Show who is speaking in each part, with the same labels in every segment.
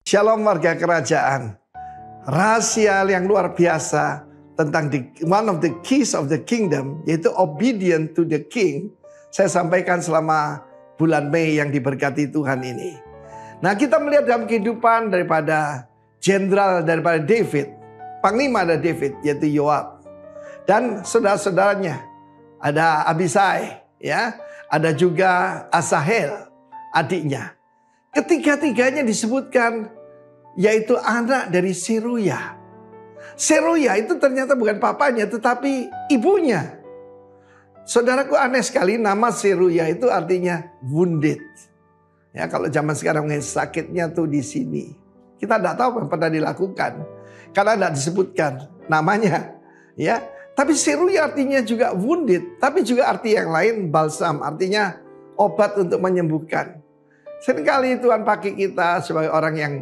Speaker 1: Shalom warga kerajaan. Rahasia yang luar biasa tentang one of the keys of the kingdom, yaitu obedient to the king. Saya sampaikan selama bulan Mei yang diberkati Tuhan ini. Nah, kita melihat dalam kehidupan daripada jenderal daripada David, panglima dari David, yaitu Yoab. Dan saudara-saudaranya, ada Abisai, ya, ada juga Asahel, adiknya. Ketiga-tiganya disebutkan yaitu anak dari Seruya. Seruya itu ternyata bukan papanya tetapi ibunya. Saudaraku, aneh sekali, nama Seruya itu artinya wounded. Ya, kalau zaman sekarang sakitnya tuh di sini. Kita tidak tahu apa pernah dilakukan karena tidak disebutkan namanya, ya. Tapi Seruya artinya juga wounded, tapi juga arti yang lain balsam, artinya obat untuk menyembuhkan. Seringkali Tuhan pakai kita sebagai orang yang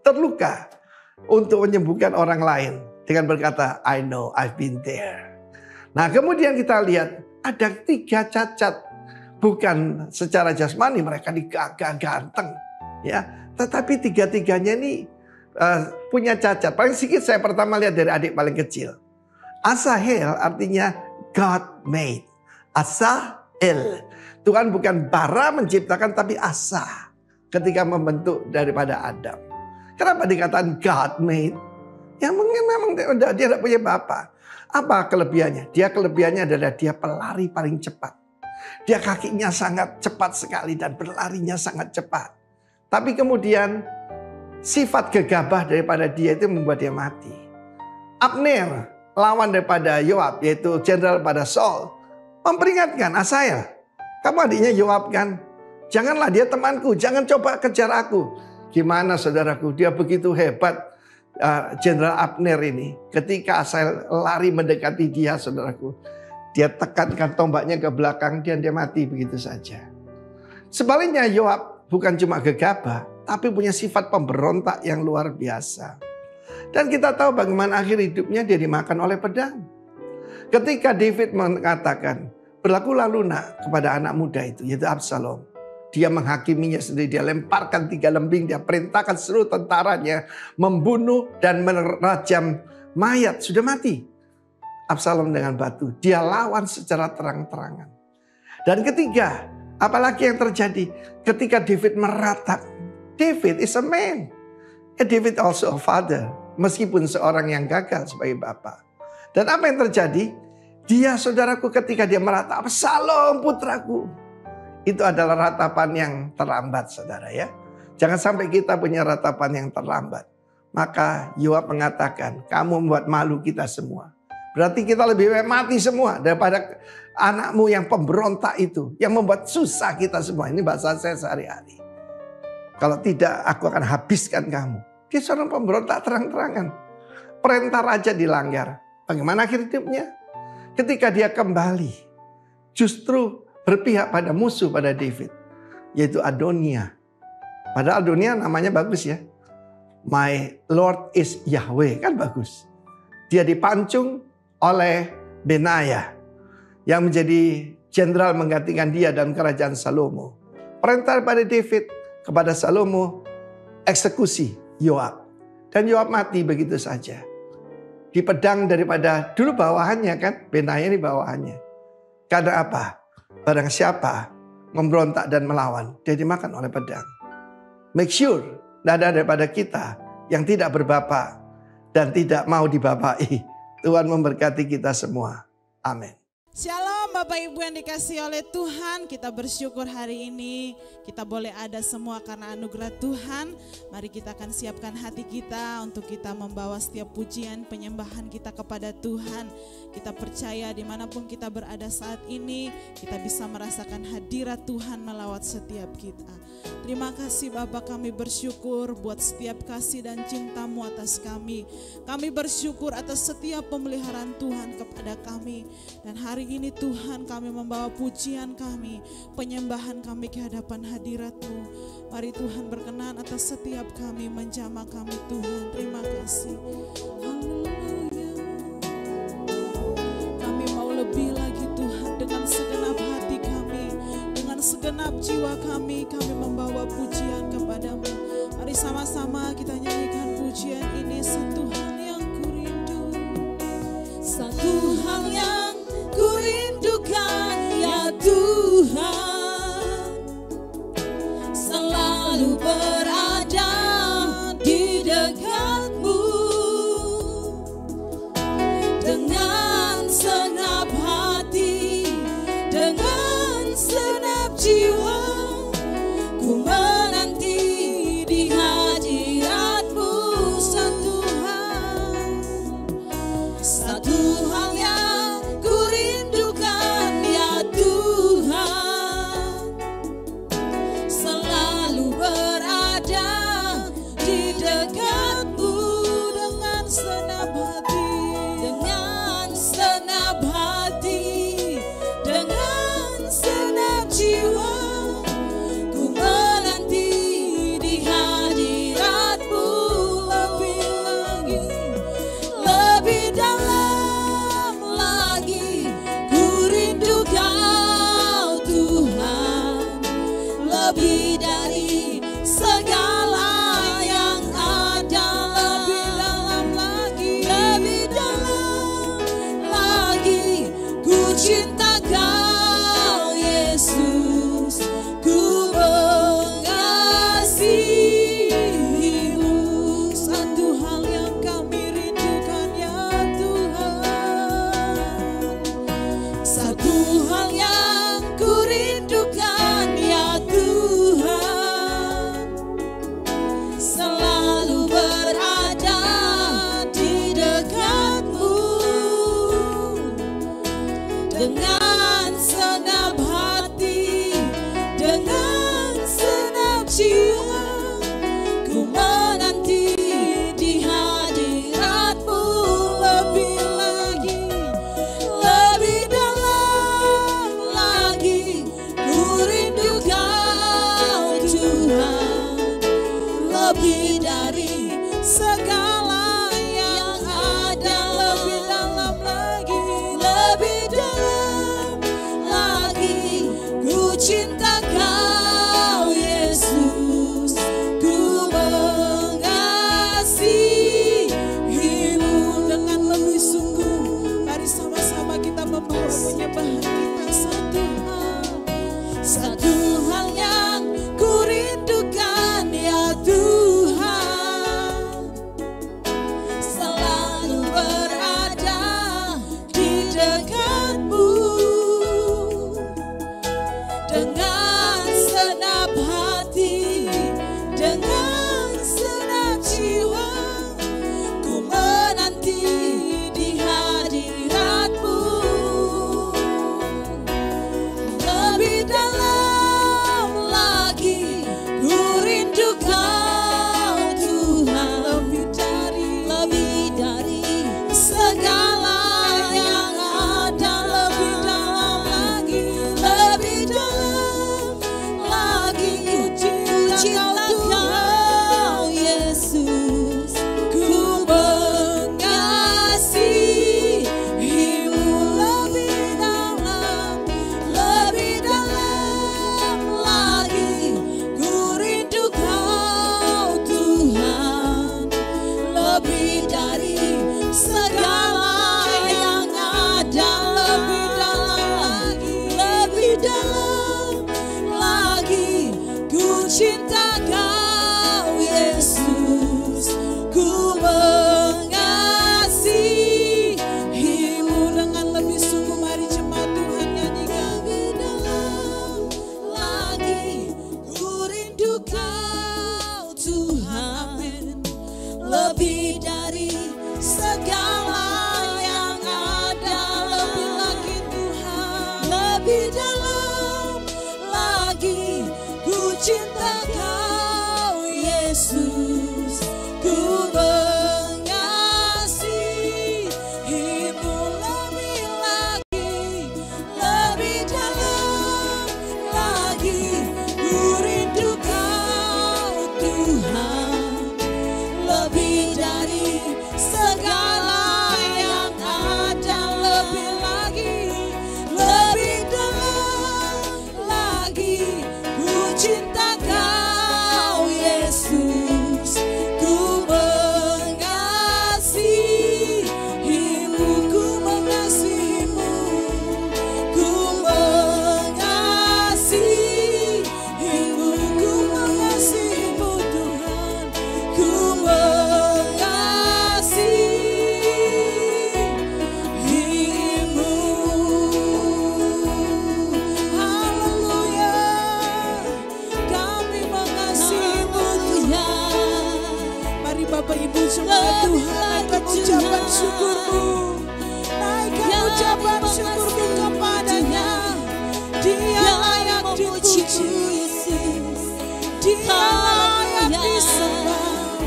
Speaker 1: terluka untuk menyembuhkan orang lain dengan berkata, I know, I've been there. Nah, kemudian kita lihat ada 3 cacat, bukan secara jasmani mereka digagah ganteng, ya, tetapi 3-tiganya ini punya cacat. Paling sedikit saya pertama lihat dari adik paling kecil. Asahel artinya God made. Asahel, Tuhan bukan bara menciptakan tapi asa ketika membentuk daripada Adam. Kenapa dikatakan God made? Ya mungkin memang dia tidak punya bapak. Apa kelebihannya? Kelebihannya adalah dia pelari paling cepat. Dia kakinya sangat cepat sekali dan berlarinya sangat cepat. Tapi kemudian sifat gegabah daripada dia itu membuat dia mati. Abner, lawan daripada Yoab, yaitu jenderal pada Saul, memperingatkan Asahel, kamu adiknya Yoab kan? Janganlah dia temanku, jangan coba kejar aku. Gimana saudaraku, dia begitu hebat, jenderal Abner ini. Ketika Asahel lari mendekati dia, saudaraku, dia tekankan tombaknya ke belakang dan dia mati begitu saja. Sebaliknya Yoab bukan cuma gegabah, tapi punya sifat pemberontak yang luar biasa. Dan kita tahu bagaimana akhir hidupnya dia dimakan oleh pedang. Ketika David mengatakan, berlakulah lunak kepada anak muda itu, yaitu Absalom. Dia menghakiminya sendiri, dia lemparkan 3 lembing, dia perintahkan seluruh tentaranya membunuh dan merajam mayat, sudah mati Absalom dengan batu. Dia lawan secara terang-terangan. Dan ketiga, apalagi yang terjadi ketika David meratap. David is a man, David also a father, meskipun seorang yang gagal sebagai bapak. Dan apa yang terjadi? Dia, saudaraku, ketika dia meratap, Absalom putraku. Itu adalah ratapan yang terlambat, saudara, ya. Jangan sampai kita punya ratapan yang terlambat. Maka Yoab mengatakan, kamu membuat malu kita semua. Berarti kita lebih baik mati semua daripada anakmu yang pemberontak itu, yang membuat susah kita semua. Ini bahasa saya sehari-hari. Kalau tidak, aku akan habiskan kamu. Dia seorang pemberontak terang-terangan. Perintah raja dilanggar. Bagaimana akhir hidupnya? Ketika dia kembali, justru berpihak pada musuh pada David, yaitu Adonia. Padahal Adonia namanya bagus, ya. My Lord is Yahweh, kan bagus. Dia dipancung oleh Benaya yang menjadi jenderal menggantikan dia dalam kerajaan Salomo. Perintah pada David kepada Salomo, eksekusi Yoab. Dan Yoab mati begitu saja. Di pedang daripada dulu bawahannya kan, Benaya ini bawahannya. Karena apa? Barang siapa memberontak dan melawan, dia dimakan oleh pedang. Make sure tidak ada daripada kita yang tidak berbapak dan tidak mau dibapai. Tuhan memberkati kita semua. Amin.
Speaker 2: Shalom Bapak Ibu yang dikasihi oleh Tuhan, kita bersyukur hari ini kita boleh ada semua karena anugerah Tuhan. Mari kita akan siapkan hati kita untuk kita membawa setiap pujian penyembahan kita kepada Tuhan. Kita percaya dimanapun kita berada saat ini, kita bisa merasakan hadirat Tuhan melawat setiap kita. Terima kasih Bapa, kami bersyukur buat setiap kasih dan cinta-Mu atas kami. Kami bersyukur atas setiap pemeliharaan Tuhan kepada kami. Dan hari ini Tuhan, kami membawa pujian kami, penyembahan kami ke hadapan hadirat-Mu. Mari Tuhan berkenan atas setiap kami, menjamah kami Tuhan. Terima kasih. Haleluya. Kami mau lebih lagi Tuhan, dengan segenap hati kami, dengan segenap jiwa kami membawa pujian kepada-Mu. Mari sama-sama kita nyanyikan pujian ini. Satu hal yang kurindu, satu hal yang kurindukan ya Tuhan, selalu berada di dekatmu dengan senap hati, dengan senap jiwa, ku menanti di hadiratmu. Satu hal yang kurindukan ya Tuhan, selalu berada di dekatmu dengan senap hati, dengan senap hati, dengan senap jiwa, ku menanti di hadiratmu. Lebih dalam lagi, ku rindu Kau Tuhan, lebih dari segala yang ada. Lebih dalam lagi, ku cinta Kau Yesus, ku mengasihimu. Satu hal yang kami rindukan ya Tuhan, satu hal yang ku rindukan ya Tuhan, selalu berada di dekatmu dengan senap hati, dengan senap jiwa, ku menanti di hadiratmu. Lebih lagi, lebih dalam lagi, ku rindu Kau Tuhan, lebih dari segala yang ada. Lebih dalam lagi, lebih dalam lagi, ku cinta Kau Yesus, ku mengasihimu. Dengan lebih sungguh, mari sama-sama kita membawa penyembahan kita. Satu hal yang ku rindukan ya Tuhan, selalu berada di dekatmu dengan senap hati, dengan senap jiwa, ku menanti di hadiratmu. Lebih dalam lagi, ku rindu Kau Tuhan, lebih dari segala yang ada. Lebih dalam lagi, lebih dalam lagi, ku cinta Kau Yesus, ku mengasihimu. Lebih dalam lagi, ku rindu Kau Tuhan, lebih dari segala yang ada. Lebih dalam lagi, ku cinta Kau Yesus, ku mengasihimu. Dengan lebih sungguh, mari jemaat Tuhan nyanyikan. Lebih dalam lagi, ku rindu Kau Tuhan, lebih dari segala yang ada. Lebih lagi Tuhan, lebih dalam lagi, ku cinta Kau Yesus, ku mengasihimu. Lebih dalam lagi, ku rindu Kau Tuhan, lebih dari segala yang ada. Lebih dalam lagi, ku cinta Kau Yesus, terpuji, Dia layak disembah,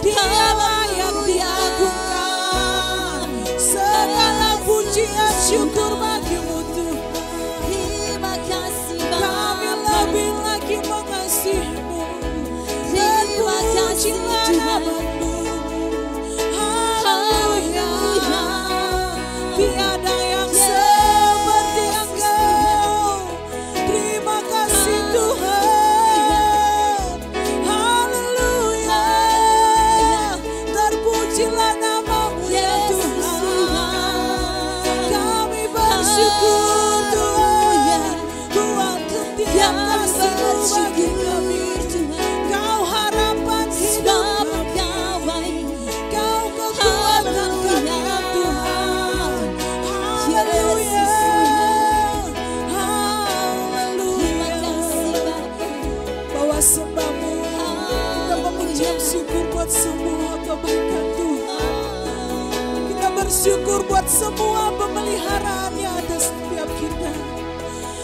Speaker 2: Dia layak diagungkan. Segala pujian syukur bagimu Tuhan. Kami lebih lagi mengasihimu, terpujilah namamu. Haleluya, tiada yang seperti Engkau. Terima kasih Tuhan. Haleluya, terpujilah namamu ya Tuhan. Kami bersyukur Tuhan buat setiap kasih-Mu bagi kami. Kau harapan hidup kami, Kau kekuatan kami ya Tuhan. Haleluya, haleluya. Bawa sembahmu, kita mengucap syukur buat semua kebaikan Tuhan. Kita bersyukur buat semua pemeliharaannya atas setiap kita.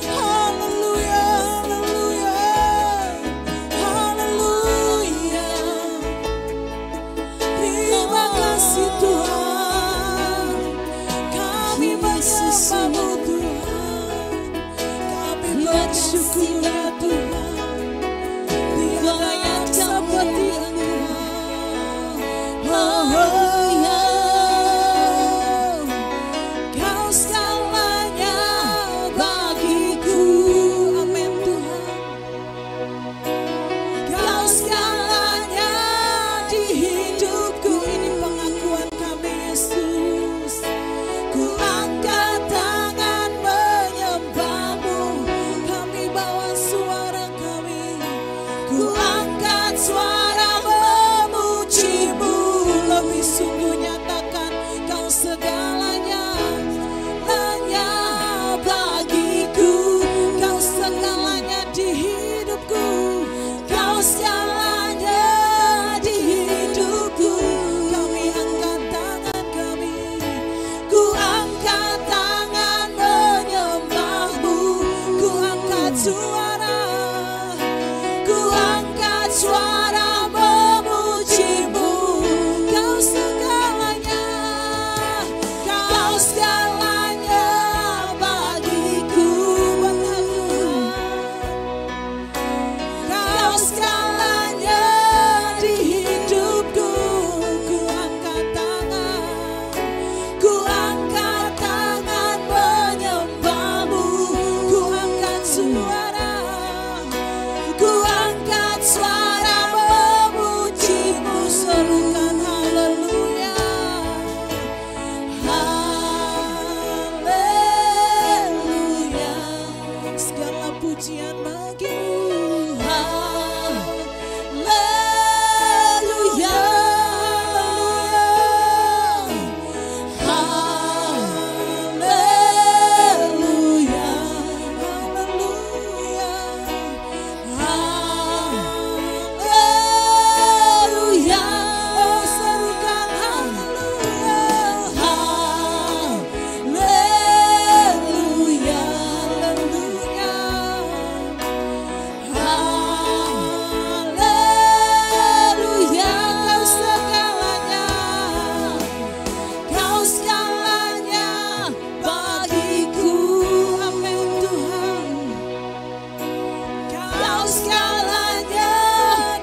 Speaker 2: Haleluya, haleluya, haleluya. Terima kasih Tuhan. Kami menyembah-Mu Tuhan. Kami bersyukur ya Tuhan. Tiada yang seperti Engkau. Oh, Kau segalanya bagiku. Amin Tuhan. Kau segalanya di hidupku. Ini pengakuan kami Yesus. Ku angkat tangan menyembah-Mu. Kami bawa suara kami. Ku angkat suara memuji-Mu. Lebih sungguh nyatakan Kau segalanya hanya bagiku. Kau segalanya di hidupku. Kau segalanya di hidupku. Kami angkat tangan kami. Ku angkat tangan menyembah-Mu. Ku angkat suara. Ku angkat suara memuji-Mu. Kau segalanya. Kau segalanya bagiku. Kau segalanya di hidupku. Ku angkat tangan. Ku angkat tangan menyembah-Mu. Ku angkat suara. Ku angkat suara memuji-Mu. Serukan haleluya. Haleluya. Segala pujian bagi-Mu. Haleluya. Haleluya. Haleluya. Haleluya. Oh, serukan haleluya. Haleluya. Haleluya. Haleluya. Kau segalanya. Kau segalanya bagiku. Amin Tuhan. Kau segalanya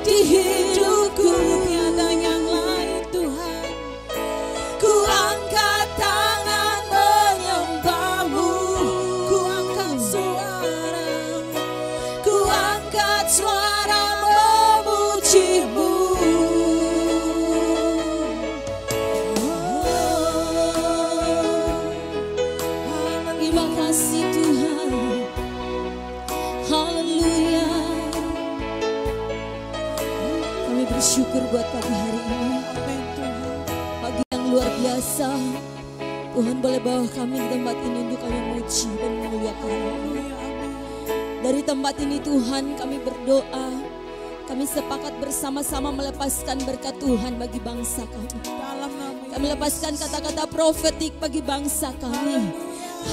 Speaker 2: di hidupku. Tiada yang lain Tuhan. Ku angkat tangan menyembah-Mu. Ku angkat suara. Ku angkat suara memuji-Mu. Terima kasih Tuhan. Haleluya. Kami bersyukur buat pagi hari ini. Pagi yang luar biasa. Tuhan boleh bawa kami di tempat ini untuk kami muji dan memuliakan-Mu. Dari tempat ini Tuhan kami berdoa. Kami sepakat bersama-sama melepaskan berkat Tuhan bagi bangsa kami. Kami lepaskan kata-kata profetik bagi bangsa kami.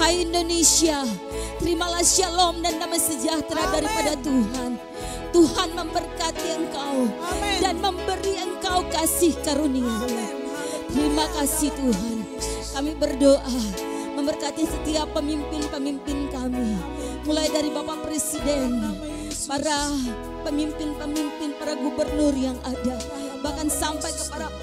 Speaker 3: Hai Indonesia, terimalah shalom dan damai sejahtera daripada Tuhan. Tuhan memberkati engkau dan memberi engkau kasih karunia-Nya. Terima kasih Tuhan. Kami berdoa memberkati setiap pemimpin-pemimpin kami, mulai dari Bapak Presiden, para pemimpin-pemimpin, para gubernur yang ada, bahkan sampai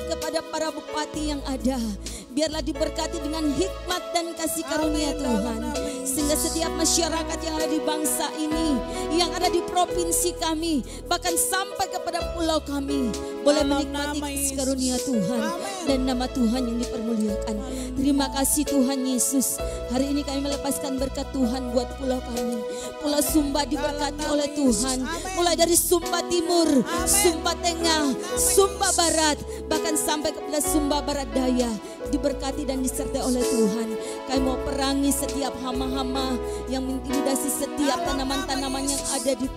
Speaker 3: kepada para bupati yang ada. Biarlah diberkati dengan hikmat dan kasih karunia Tuhan, sehingga setiap masyarakat yang ada di bangsa ini, yang ada di provinsi kami, bahkan sampai kepada pulau kami, boleh menikmati kasih karunia Tuhan dan nama Tuhan yang dipermuliakan. Terima kasih Tuhan Yesus. Hari ini kami melepaskan berkat Tuhan buat pulau kami. Pulau Sumba diberkati oleh Tuhan, mulai dari Sumba Timur, Sumba Tengah, Sumba Barat, bahkan sampai kepada Sumba Barat Daya, diberkati dan disertai oleh Tuhan. Kami mau perangi setiap hama-hama yang mengintimidasi setiap tanaman-tanaman yang ada di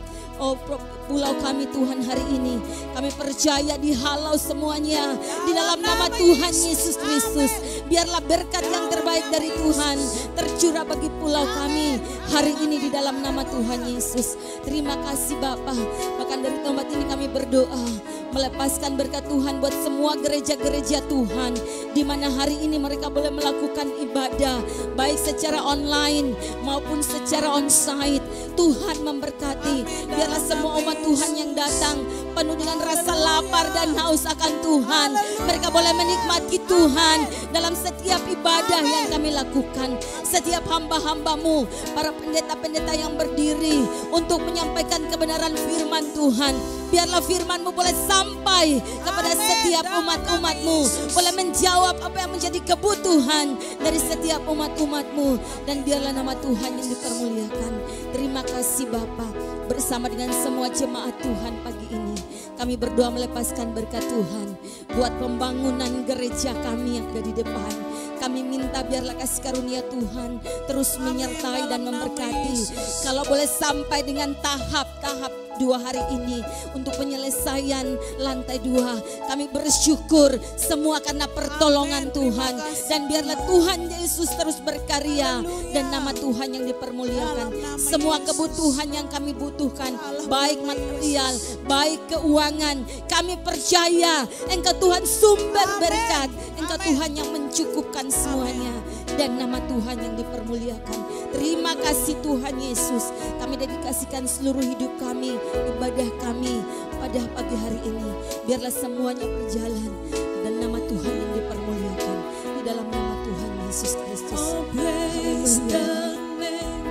Speaker 3: pulau kami Tuhan hari ini. Kami percaya dihalau semuanya di dalam nama Tuhan Yesus Kristus. Biarlah berkat yang terbaik dari Tuhan tercurah bagi pulau kami hari ini di dalam nama Tuhan Yesus. Terima kasih Bapa. Bahkan dari tempat ini kami berdoa melepaskan berkat Tuhan buat semua gereja-gereja Tuhan, di mana hari ini mereka boleh melakukan ibadah baik secara online maupun secara onsite. Tuhan memberkati. Biarlah semua umat Tuhan yang datang penuh dengan rasa lapar dan haus akan Tuhan. Mereka boleh menikmati Tuhan dalam setiap ibadah yang kami lakukan. Setiap hamba-hambamu, para pendeta-pendeta yang berdiri untuk menyampaikan kebenaran firman Tuhan. Biarlah firman-Mu boleh sampai kepada setiap umat-umat-Mu, boleh menjawab apa yang menjadi kebutuhan dari setiap umat-umat-Mu, dan biarlah nama Tuhan yang dipermuliakan. Terima kasih Bapa. Bersama dengan semua jemaat Tuhan pagi ini, kami berdoa melepaskan berkat Tuhan buat pembangunan gereja kami yang ada di depan. Kami minta biarlah kasih karunia Tuhan terus menyertai dan memberkati. Kalau boleh sampai dengan tahap-tahap 2 hari ini untuk penyelesaian lantai 2. Kami bersyukur semua karena pertolongan Tuhan. Dan biarlah Tuhan Yesus terus berkarya dan nama Tuhan yang dipermuliakan. Semua kebutuhan yang kami butuhkan, baik material, baik keuangan, kami percaya Engkau Tuhan sumber berkat. Engkau Tuhan yang mencukupkan semuanya. Dan nama Tuhan yang dipermuliakan. Terima kasih Tuhan Yesus. Kami dedikasikan seluruh hidup kami, ibadah kami pada pagi hari ini. Biarlah semuanya berjalan dan nama Tuhan yang dipermuliakan. Di dalam nama Tuhan Yesus Kristus.
Speaker 4: Oh, praise the name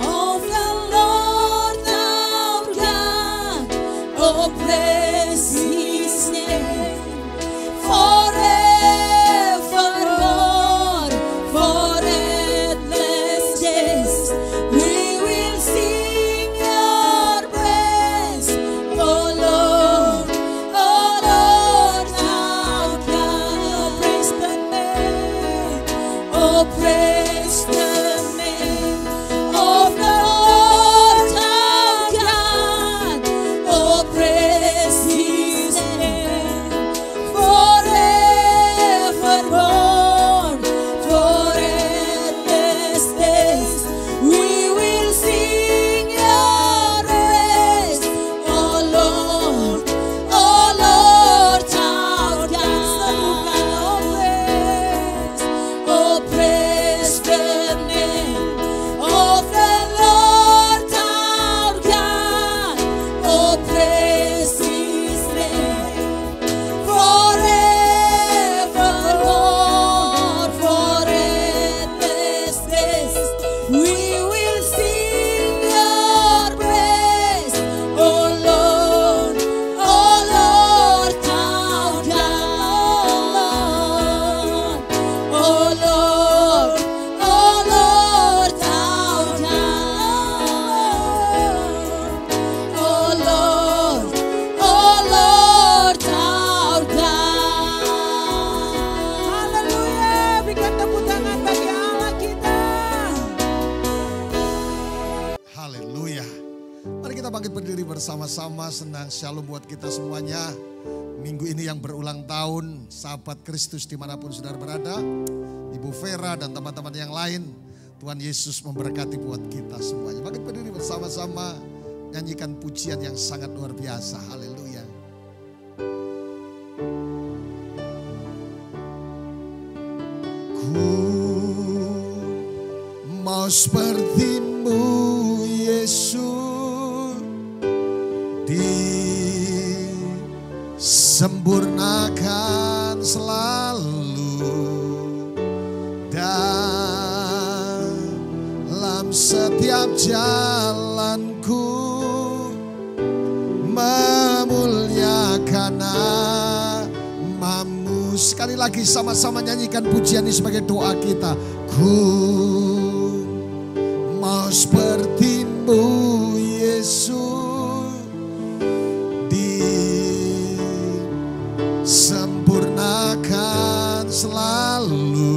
Speaker 4: of the Lord our God. Oh, praise His name forevermore. For endless days we will sing your praise. Oh Lord our God. Oh, praise the name. Oh, praise the name of the Lord our God. Oh, praise His name forevermore. For endless days we will sing your praise. Oh Lord our God. Oh, praise the name of the Lord our God. Oh, praise His name forevermore. For endless days we will sing your praise. Oh Lord our God. Oh Lord our God. Oh Lord our God.
Speaker 2: Haleluya, berikan tepuk tangan bagi Allah kita.
Speaker 5: Haleluya. Mari kita bangkit berdiri bersama-sama. Senang shalom buat kita semuanya. Minggu ini yang berulang tahun, sahabat Kristus dimanapun saudara berada, Ibu Vera dan teman-teman yang lain. Tuhan Yesus memberkati buat kita semuanya. Bangkit berdiri bersama-sama, nyanyikan pujian yang sangat luar biasa. Haleluya. Ku mau seperti-Mu Yesus, disempurnakan selalu dalam setiap jalanku, memuliakan nama-Mu. Sekali lagi sama-sama nyanyikan pujian ini sebagai doa kita. Ku mau seperti-Mu Yesus, disempurnakan selalu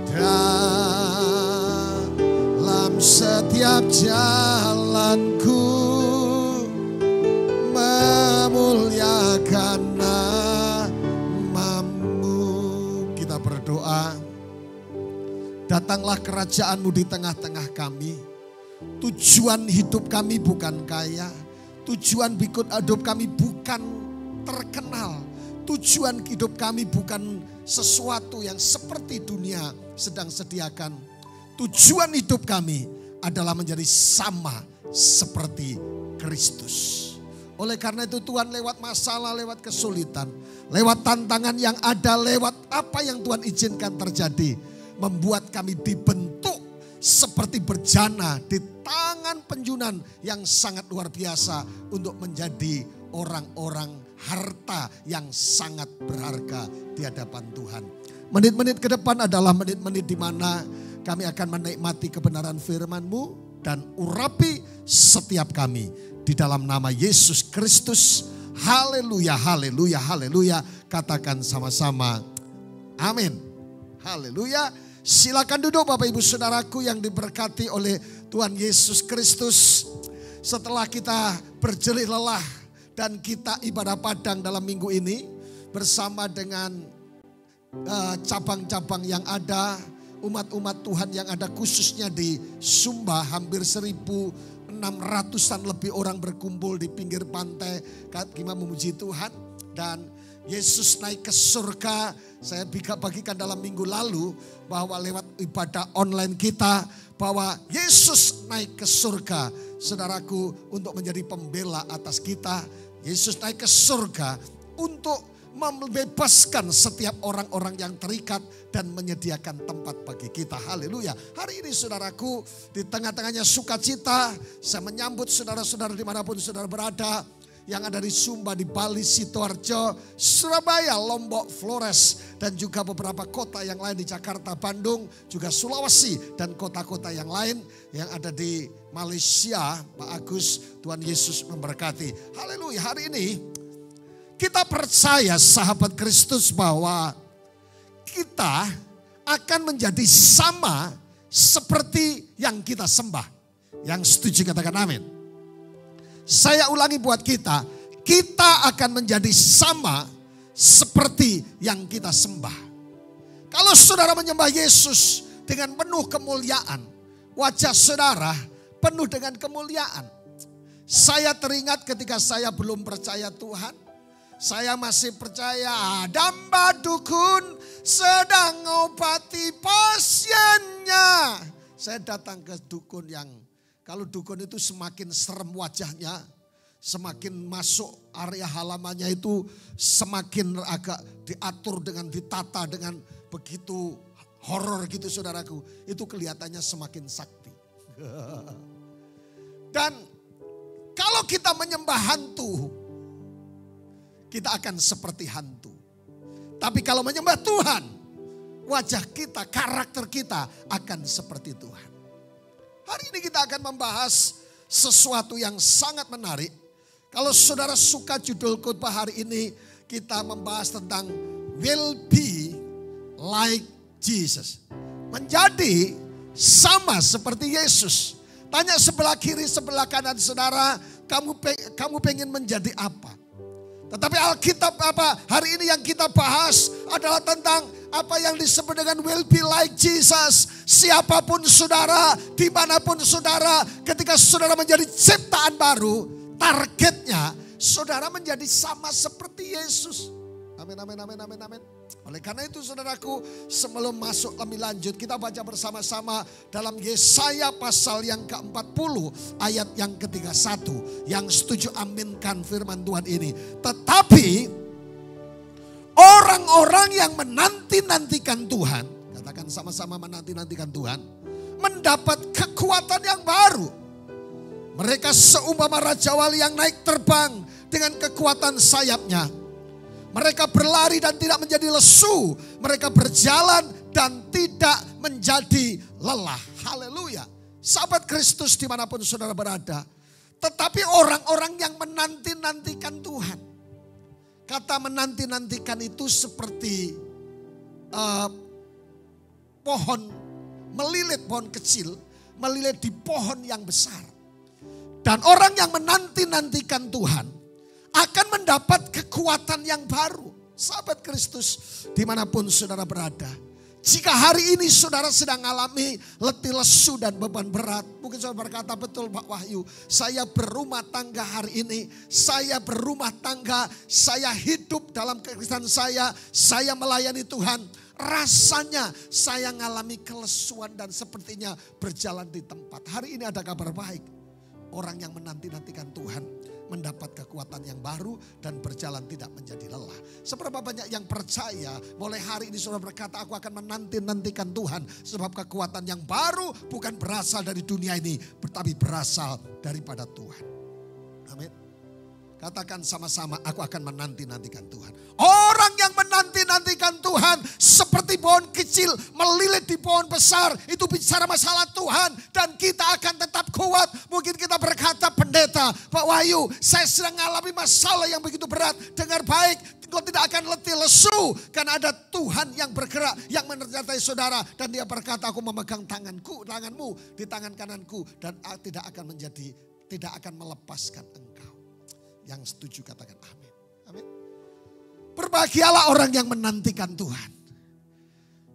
Speaker 5: dalam setiap jalanku, memuliakan nama-Mu. Kita berdoa, datanglah kerajaan-Mu di tengah-tengah kami. Tujuan hidup kami bukan kaya, tujuan hidup kami bukan terkenal, tujuan hidup kami bukan sesuatu yang seperti dunia sedang sediakan. Tujuan hidup kami adalah menjadi sama seperti Kristus. Oleh karena itu Tuhan, lewat masalah, lewat kesulitan, lewat tantangan yang ada, lewat apa yang Tuhan izinkan terjadi, membuat kami dibentuk seperti berjana di tangan penjunan yang sangat luar biasa untuk menjadi orang-orang harta yang sangat berharga di hadapan Tuhan. Menit-menit ke depan adalah menit-menit di mana kami akan menikmati kebenaran firman-Mu dan urapi setiap kami di dalam nama Yesus Kristus. Haleluya, haleluya, haleluya. Katakan sama-sama, amin. Haleluya. Silakan duduk Bapak Ibu Saudaraku yang diberkati oleh Tuhan Yesus Kristus. Setelah kita berjelih lelah dan kita ibadah padang dalam minggu ini bersama dengan cabang-cabang yang ada, umat-umat Tuhan yang ada khususnya di Sumba, hampir 1.600-an lebih orang berkumpul di pinggir pantai. Kita memuji Tuhan dan Yesus naik ke surga. Saya bagikan dalam minggu lalu bahwa lewat ibadah online kita bahwa Yesus naik ke surga, saudaraku, untuk menjadi pembela atas kita. Yesus naik ke surga untuk membebaskan setiap orang-orang yang terikat dan menyediakan tempat bagi kita. Haleluya. Hari ini saudaraku, di tengah-tengahnya sukacita, saya menyambut saudara-saudara dimanapun saudara berada, yang ada di Sumba, di Bali, Sidoarjo, Surabaya, Lombok, Flores, dan juga beberapa kota yang lain di Jakarta, Bandung, juga Sulawesi, dan kota-kota yang lain yang ada di Malaysia. Pak Agus, Tuhan Yesus memberkati. Haleluya. Hari ini kita percaya sahabat Kristus bahwa kita akan menjadi sama seperti yang kita sembah. Yang setuju katakan amin. Saya ulangi buat kita akan menjadi sama seperti yang kita sembah. Kalau saudara menyembah Yesus dengan penuh kemuliaan, wajah saudara penuh dengan kemuliaan. Saya teringat ketika saya belum percaya Tuhan, saya masih percaya damba dukun sedang ngobati pasiennya. Saya datang ke dukun yang, kalau dukun itu semakin serem wajahnya, semakin masuk area halamannya itu semakin agak diatur dengan ditata dengan begitu horor gitu saudaraku. Itu kelihatannya semakin sakti. Dan kalau kita menyembah hantu, kita akan seperti hantu. Tapi kalau menyembah Tuhan, wajah kita, karakter kita akan seperti Tuhan. Hari ini kita akan membahas sesuatu yang sangat menarik. Kalau saudara suka judul khotbah hari ini, kita membahas tentang will be like Jesus. Menjadi sama seperti Yesus. Tanya sebelah kiri, sebelah kanan saudara, kamu pengen menjadi apa? Tetapi Alkitab hari ini yang kita bahas adalah tentang Apa yang disebut dengan will be like Jesus. Siapapun saudara, dimanapun saudara, ketika saudara menjadi ciptaan baru, targetnya saudara menjadi sama seperti Yesus. Amin, amin, amin, amin, amin. Oleh karena itu saudaraku, sebelum masuk lebih lanjut, kita baca bersama-sama dalam Yesaya pasal yang ke-40 ayat yang ke-31. Yang setuju aminkan firman Tuhan ini. Tetapi orang-orang yang menanti-nantikan Tuhan, katakan sama-sama menanti-nantikan Tuhan, mendapat kekuatan yang baru. Mereka seumpama Raja Wali yang naik terbang dengan kekuatan sayapnya. Mereka berlari dan tidak menjadi lesu. Mereka berjalan dan tidak menjadi lelah. Haleluya. Sahabat Kristus dimanapun saudara berada. Tetapi orang-orang yang menanti-nantikan Tuhan. Kata menanti-nantikan itu seperti pohon melilit, pohon kecil. Melilit di pohon yang besar. Dan orang yang menanti-nantikan Tuhan akan mendapat kekuatan yang baru. Sahabat Kristus dimanapun saudara berada. Jika hari ini saudara sedang mengalami letih lesu dan beban berat. Mungkin saudara berkata, betul Pak Wahyu. Saya berumah tangga hari ini. Saya berumah tangga. Saya hidup dalam kekristenan saya. Saya melayani Tuhan. Rasanya saya mengalami kelesuan dan sepertinya berjalan di tempat. Hari ini ada kabar baik. Orang yang menanti-nantikan Tuhan mendapat kekuatan yang baru dan berjalan tidak menjadi lelah. Seberapa banyak yang percaya mulai hari ini saudara berkata, aku akan menanti-nantikan Tuhan. Sebab kekuatan yang baru bukan berasal dari dunia ini, tetapi berasal daripada Tuhan. Amin. Katakan sama-sama, aku akan menanti-nantikan Tuhan. Orang yang menanti-nantikan Tuhan seperti pohon kecil melilit di pohon besar. Itu bicara masalah Tuhan dan kita akan tetap kuat. Mungkin kita berkata, pendeta, Pak Wahyu, saya sedang mengalami masalah yang begitu berat. Dengar baik, kau tidak akan letih lesu. Karena ada Tuhan yang bergerak, yang menyertai saudara. Dan dia berkata, aku memegang tanganmu di tangan kananku. Dan tidak akan melepaskan engkau. Yang setuju katakan amin. Amin. Berbahagialah orang yang menantikan Tuhan.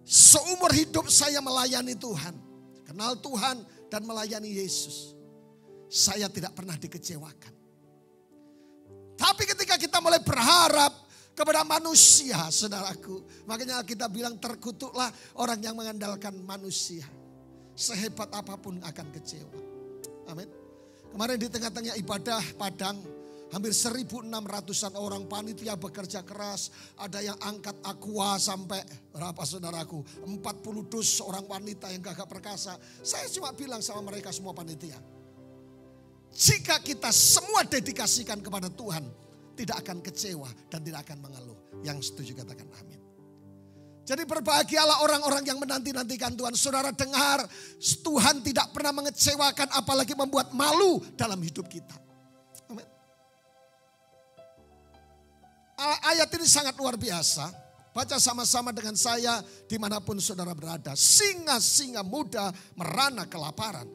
Speaker 5: Seumur hidup saya melayani Tuhan. Kenal Tuhan dan melayani Yesus. Saya tidak pernah dikecewakan. Tapi ketika kita mulai berharap kepada manusia, saudaraku. Makanya kita bilang terkutuklah orang yang mengandalkan manusia. Sehebat apapun akan kecewa. Amin. Kemarin di tengah-tengah ibadah Padang. Hampir 1.600-an orang panitia bekerja keras. Ada yang angkat aqua sampai berapa saudaraku? 40 dus orang wanita yang gagah perkasa. Saya cuma bilang sama mereka semua panitia. Jika kita semua dedikasikan kepada Tuhan. Tidak akan kecewa dan tidak akan mengeluh. Yang setuju katakan amin. Jadi berbahagialah orang-orang yang menanti-nantikan Tuhan. Saudara dengar, Tuhan tidak pernah mengecewakan apalagi membuat malu dalam hidup kita. Amin. Ayat ini sangat luar biasa. Baca sama-sama dengan saya dimanapun saudara berada. Singa-singa muda merana kelaparan.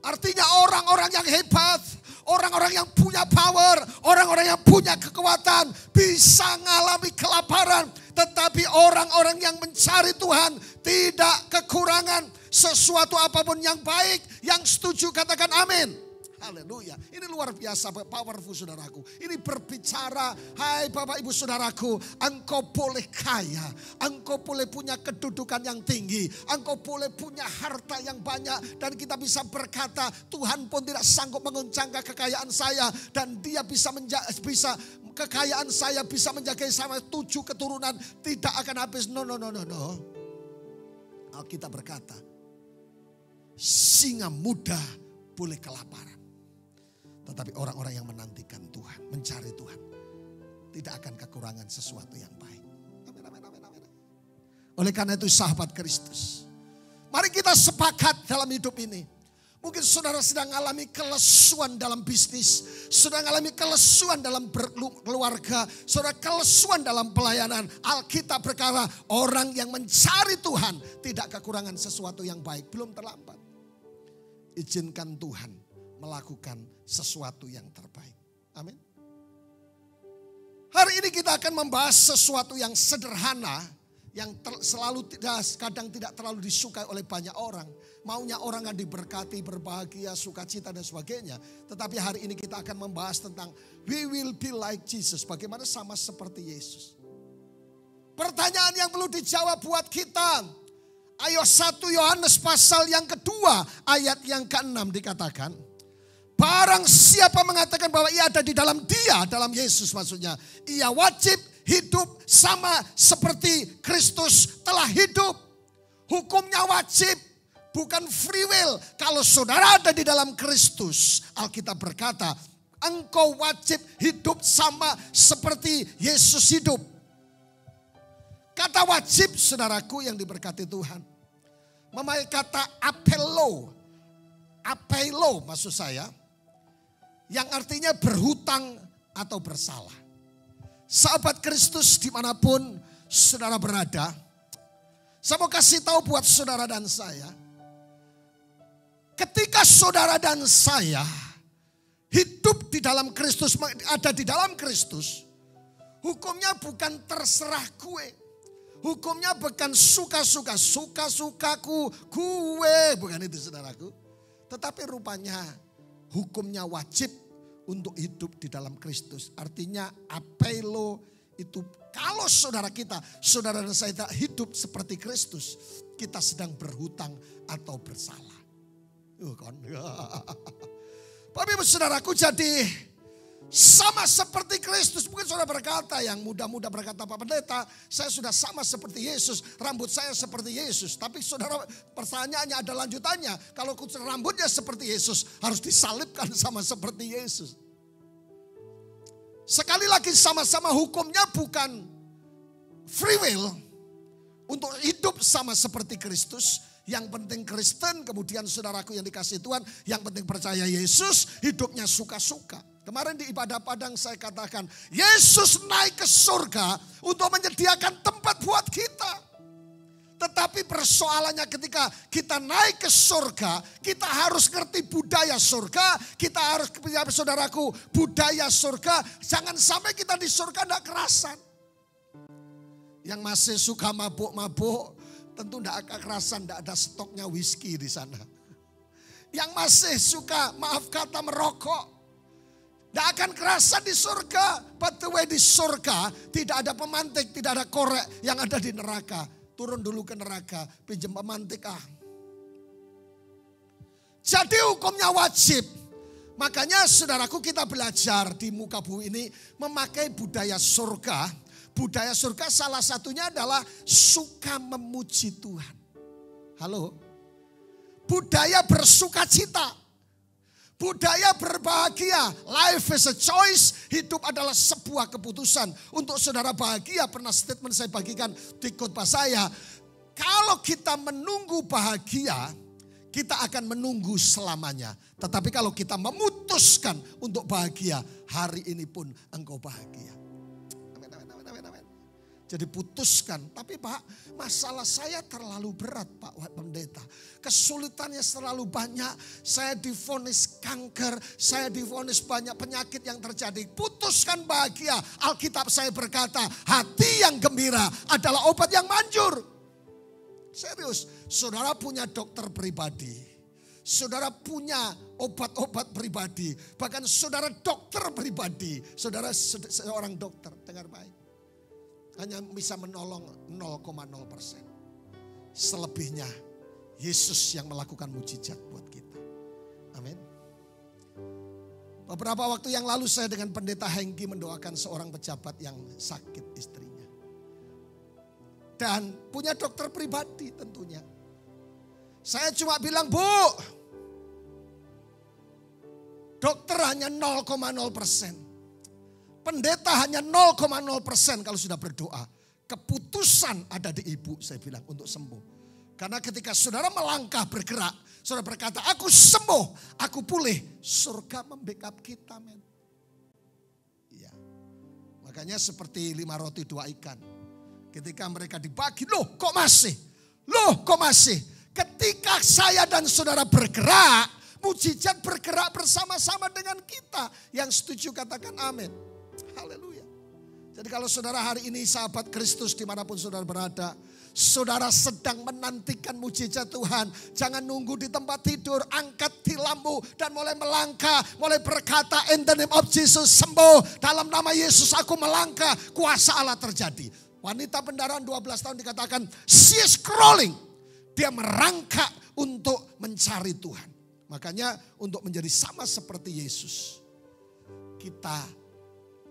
Speaker 5: Artinya orang-orang yang hebat, orang-orang yang punya power, orang-orang yang punya kekuatan bisa mengalami kelaparan. Tetapi orang-orang yang mencari Tuhan tidak kekurangan sesuatu apapun yang baik. Yang setuju katakan amin. Haleluya. Ini luar biasa powerful saudaraku. Ini berbicara, hai Bapak Ibu saudaraku, engkau boleh kaya, engkau boleh punya kedudukan yang tinggi, engkau boleh punya harta yang banyak. Dan kita bisa berkata, Tuhan pun tidak sanggup menguncangkan kekayaan saya. Dan dia bisa kekayaan saya bisa menjaga sama 7 keturunan. Tidak akan habis. No. Alkitab berkata, singa muda boleh kelaparan. Tetapi orang-orang yang menantikan Tuhan, mencari Tuhan, tidak akan kekurangan sesuatu yang baik. Amin. Oleh karena itu sahabat Kristus, mari kita sepakat dalam hidup ini. Mungkin saudara sedang mengalami kelesuan dalam bisnis, sedang mengalami kelesuan dalam berkeluarga, saudara kelesuan dalam pelayanan. Alkitab berkata, orang yang mencari Tuhan tidak kekurangan sesuatu yang baik. Belum terlambat. Izinkan Tuhan melakukan sesuatu yang terbaik. Amin. Hari ini kita akan membahas sesuatu yang sederhana. yang kadang tidak terlalu disukai oleh banyak orang. Maunya orang kan diberkati, berbahagia, sukacita dan sebagainya. Tetapi hari ini kita akan membahas tentang we will be like Jesus. Bagaimana sama seperti Yesus. Pertanyaan yang perlu dijawab buat kita. Ayo 1 Yohanes pasal yang kedua ayat yang ke-6 dikatakan. Barang siapa mengatakan bahwa ia ada di dalam dia, dalam Yesus maksudnya. Ia wajib hidup sama seperti Kristus telah hidup. Hukumnya wajib, bukan free will. Kalau saudara ada di dalam Kristus, Alkitab berkata, engkau wajib hidup sama seperti Yesus hidup. Kata wajib, saudaraku yang diberkati Tuhan, memakai kata apelo maksud saya, yang artinya berhutang atau bersalah. Sahabat Kristus dimanapun saudara berada, saya mau kasih tahu buat saudara dan saya, ketika saudara dan saya hidup di dalam Kristus, ada di dalam Kristus, hukumnya bukan terserah gue. Hukumnya bukan suka-sukaku, gue. Bukan itu saudaraku. Tetapi rupanya hukumnya wajib untuk hidup di dalam Kristus. Artinya apelo itu kalau saudara dan saya hidup seperti Kristus, kita sedang berhutang atau bersalah. Bapak Ibu saudaraku, jadi sama seperti Kristus. Mungkin saudara berkata, yang muda-muda berkata, Pak Pendeta, saya sudah sama seperti Yesus. Rambut saya seperti Yesus. Tapi saudara, pertanyaannya ada lanjutannya. Kalau rambutnya seperti Yesus, harus disalibkan sama seperti Yesus. Sekali lagi sama-sama hukumnya bukan free will. Untuk hidup sama seperti Kristus. Yang penting Kristen, kemudian saudaraku yang dikasih Tuhan, yang penting percaya Yesus, hidupnya suka-suka. Kemarin di ibadah padang saya katakan, Yesus naik ke surga untuk menyediakan tempat buat kita. Tetapi persoalannya ketika kita naik ke surga, kita harus ngerti budaya surga. Kita harus, saudaraku, budaya surga. Jangan sampai kita di surga tidak kerasan. Yang masih suka mabuk-mabuk, tentu tidak kekerasan, tidak ada stoknya whisky di sana. Yang masih suka, maaf kata, merokok, tidak akan kerasan di surga. By the way, di surga tidak ada pemantik, tidak ada korek yang ada di neraka. Turun dulu ke neraka, pinjam pemantik Jadi hukumnya wajib. Makanya saudaraku, kita belajar di muka bumi ini memakai budaya surga. Budaya surga salah satunya adalah suka memuji Tuhan. Halo? Budaya bersuka cita. Budaya berbahagia. Life is a choice. Hidup adalah sebuah keputusan. Untuk saudara bahagia, pernah statement saya bagikan di khotbah saya. Kalau kita menunggu bahagia, kita akan menunggu selamanya. Tetapi kalau kita memutuskan untuk bahagia, hari ini pun engkau bahagia. Jadi putuskan, tapi Pak, masalah saya terlalu berat Pak Pendeta. Kesulitannya terlalu banyak, saya divonis kanker, saya divonis banyak penyakit yang terjadi. Putuskan bahagia. Alkitab saya berkata, hati yang gembira adalah obat yang manjur. Serius, saudara punya dokter pribadi. Saudara punya obat-obat pribadi. Bahkan saudara dokter pribadi. Saudara seorang dokter, dengar baik. Hanya bisa menolong 0,0%. Selebihnya Yesus yang melakukan mujizat buat kita. Amin. Beberapa waktu yang lalu saya dengan Pendeta Hengki mendoakan seorang pejabat yang sakit istrinya. Dan punya dokter pribadi tentunya. Saya cuma bilang, Bu, dokter hanya 0,0%. Pendeta hanya 0,0% kalau sudah berdoa. Keputusan ada di ibu, saya bilang, untuk sembuh. Karena ketika saudara melangkah bergerak, saudara berkata, aku sembuh, aku pulih. Surga membackup kita, men. Iya. Makanya seperti 5 roti 2 ikan. Ketika mereka dibagi, loh kok masih? Loh kok masih? Ketika saya dan saudara bergerak, mujizat bergerak bersama-sama dengan kita. Yang setuju katakan amin. Haleluya. Jadi kalau saudara hari ini sahabat Kristus dimanapun saudara berada, Saudara sedang menantikan mujizat Tuhan. Jangan nunggu di tempat tidur. Angkat tilammu dan mulai melangkah. Mulai berkata, in the name of Jesus, sembuh. Dalam nama Yesus aku melangkah. Kuasa Allah terjadi. Wanita pendaraan 12 tahun dikatakan, she is crawling. Dia merangkak untuk mencari Tuhan. Makanya untuk menjadi sama seperti Yesus, kita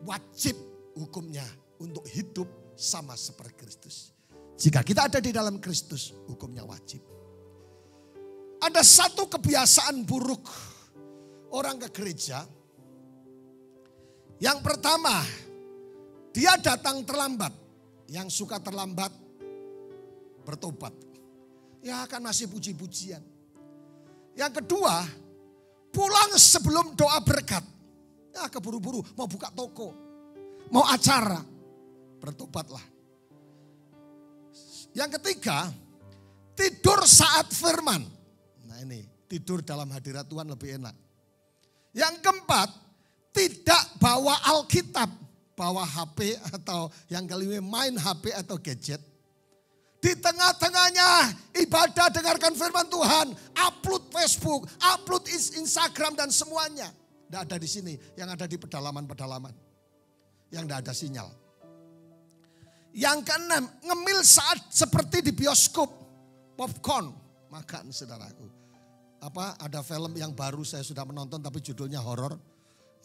Speaker 5: wajib hukumnya untuk hidup sama seperti Kristus. Jika kita ada di dalam Kristus, hukumnya wajib. Ada satu kebiasaan buruk orang ke gereja. Yang pertama, dia datang terlambat. Yang suka terlambat, bertobat. Ya kan masih puji-pujian. Yang kedua, pulang sebelum doa berkat. Ya keburu-buru mau buka toko, mau acara, bertobatlah. Yang ketiga, tidur saat firman. Nah ini, tidur dalam hadirat Tuhan lebih enak. Yang keempat, tidak bawa Alkitab, bawa HP atau yang kelima main HP atau gadget. Di tengah-tengahnya ibadah dengarkan firman Tuhan, upload Facebook, upload Instagram dan semuanya. Tidak ada di sini, yang ada di pedalaman-pedalaman. Yang tidak ada sinyal. Yang keenam, ngemil saat seperti di bioskop, popcorn, makan saudaraku. Ada film yang baru saya sudah menonton tapi judulnya horor,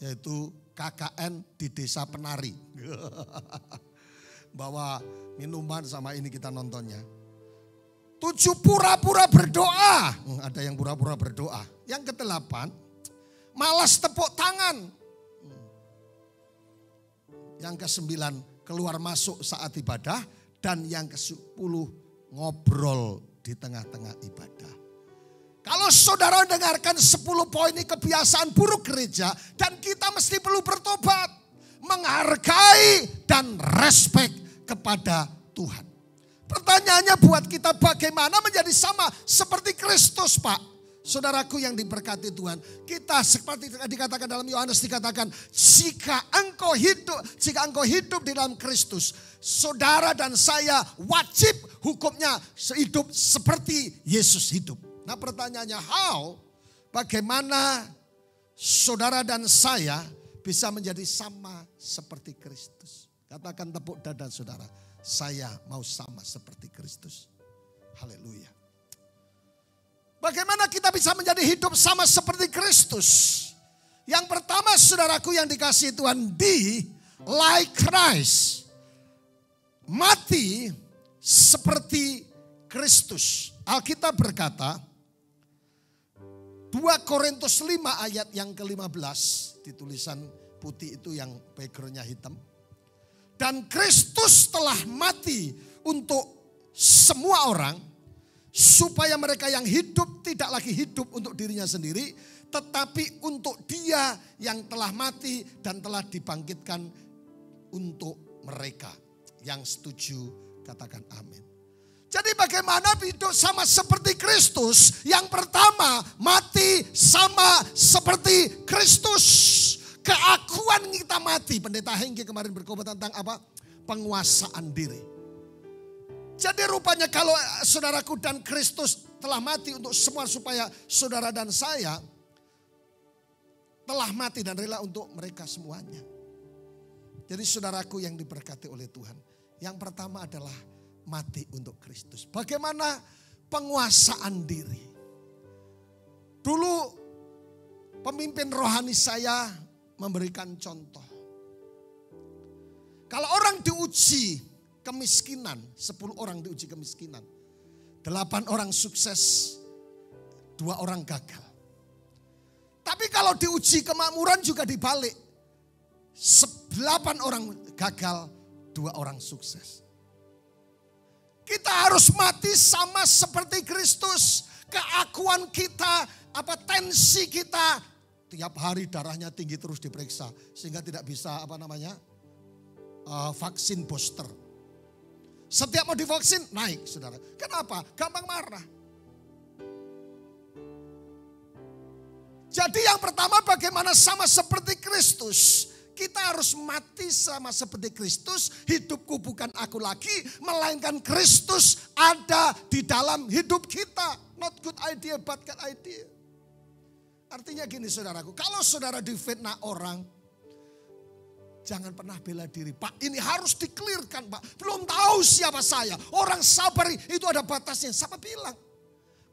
Speaker 5: yaitu KKN di Desa Penari. Bawa minuman sama ini kita nontonnya. 7 pura-pura berdoa. Ada yang pura-pura berdoa. Yang ke-8, malas tepuk tangan. Yang ke-9, keluar masuk saat ibadah. Dan yang ke-10, ngobrol di tengah-tengah ibadah. Kalau saudara dengarkan 10 poin ini kebiasaan buruk gereja. Dan kita mesti perlu bertobat. Menghargai dan respek kepada Tuhan. Pertanyaannya buat kita, bagaimana menjadi sama seperti Kristus, Pak? Saudaraku yang diberkati Tuhan, kita seperti dikatakan dalam Yohanes, dikatakan jika engkau hidup di dalam Kristus, saudara dan saya wajib hukumnya hidup seperti Yesus hidup. Nah pertanyaannya, bagaimana saudara dan saya bisa menjadi sama seperti Kristus? Katakan tepuk dada saudara, saya mau sama seperti Kristus. Haleluya. Bagaimana kita bisa menjadi hidup sama seperti Kristus? Yang pertama saudaraku yang dikasihi Tuhan, be like Christ. Mati seperti Kristus. Alkitab berkata, 2 Korintus 5 ayat yang ke-15, di tulisan putih itu yang backgroundnya hitam. Dan Kristus telah mati untuk semua orang, supaya mereka yang hidup tidak lagi hidup untuk dirinya sendiri, tetapi untuk Dia yang telah mati dan telah dibangkitkan untuk mereka. Yang setuju katakan amin. Jadi bagaimana hidup sama seperti Kristus? Yang pertama, mati sama seperti Kristus. Keakuan kita mati. Pendeta Hengki kemarin berkhotbah tentang apa? Penguasaan diri. Jadi rupanya kalau saudaraku dan Kristus telah mati untuk semua, supaya saudara dan saya telah mati dan rela untuk mereka semuanya. Jadi saudaraku yang diberkati oleh Tuhan, yang pertama adalah mati untuk Kristus. Bagaimana penguasaan diri? Dulu pemimpin rohani saya memberikan contoh. Kalau orang diuji kemiskinan, 10 orang diuji kemiskinan. 8 orang sukses, 2 orang gagal. Tapi kalau diuji kemakmuran juga dibalik. 8 orang gagal, 2 orang sukses. Kita harus mati sama seperti Kristus. Keakuan kita, tensi kita. Tiap hari darahnya tinggi terus diperiksa. Sehingga tidak bisa vaksin booster. Setiap mau divaksin naik saudara. Kenapa? Gampang marah. Jadi yang pertama bagaimana sama seperti Kristus. Kita Kita harus mati sama seperti Kristus. Hidupku bukan aku lagi, melainkan Kristus ada di dalam hidup kita. Not good idea, but good idea. Artinya gini saudaraku, kalau saudara difitnah orang, jangan pernah bela diri. Pak, ini harus dikelirkan, Pak. Belum tahu siapa saya. Orang sabar itu ada batasnya. Siapa bilang?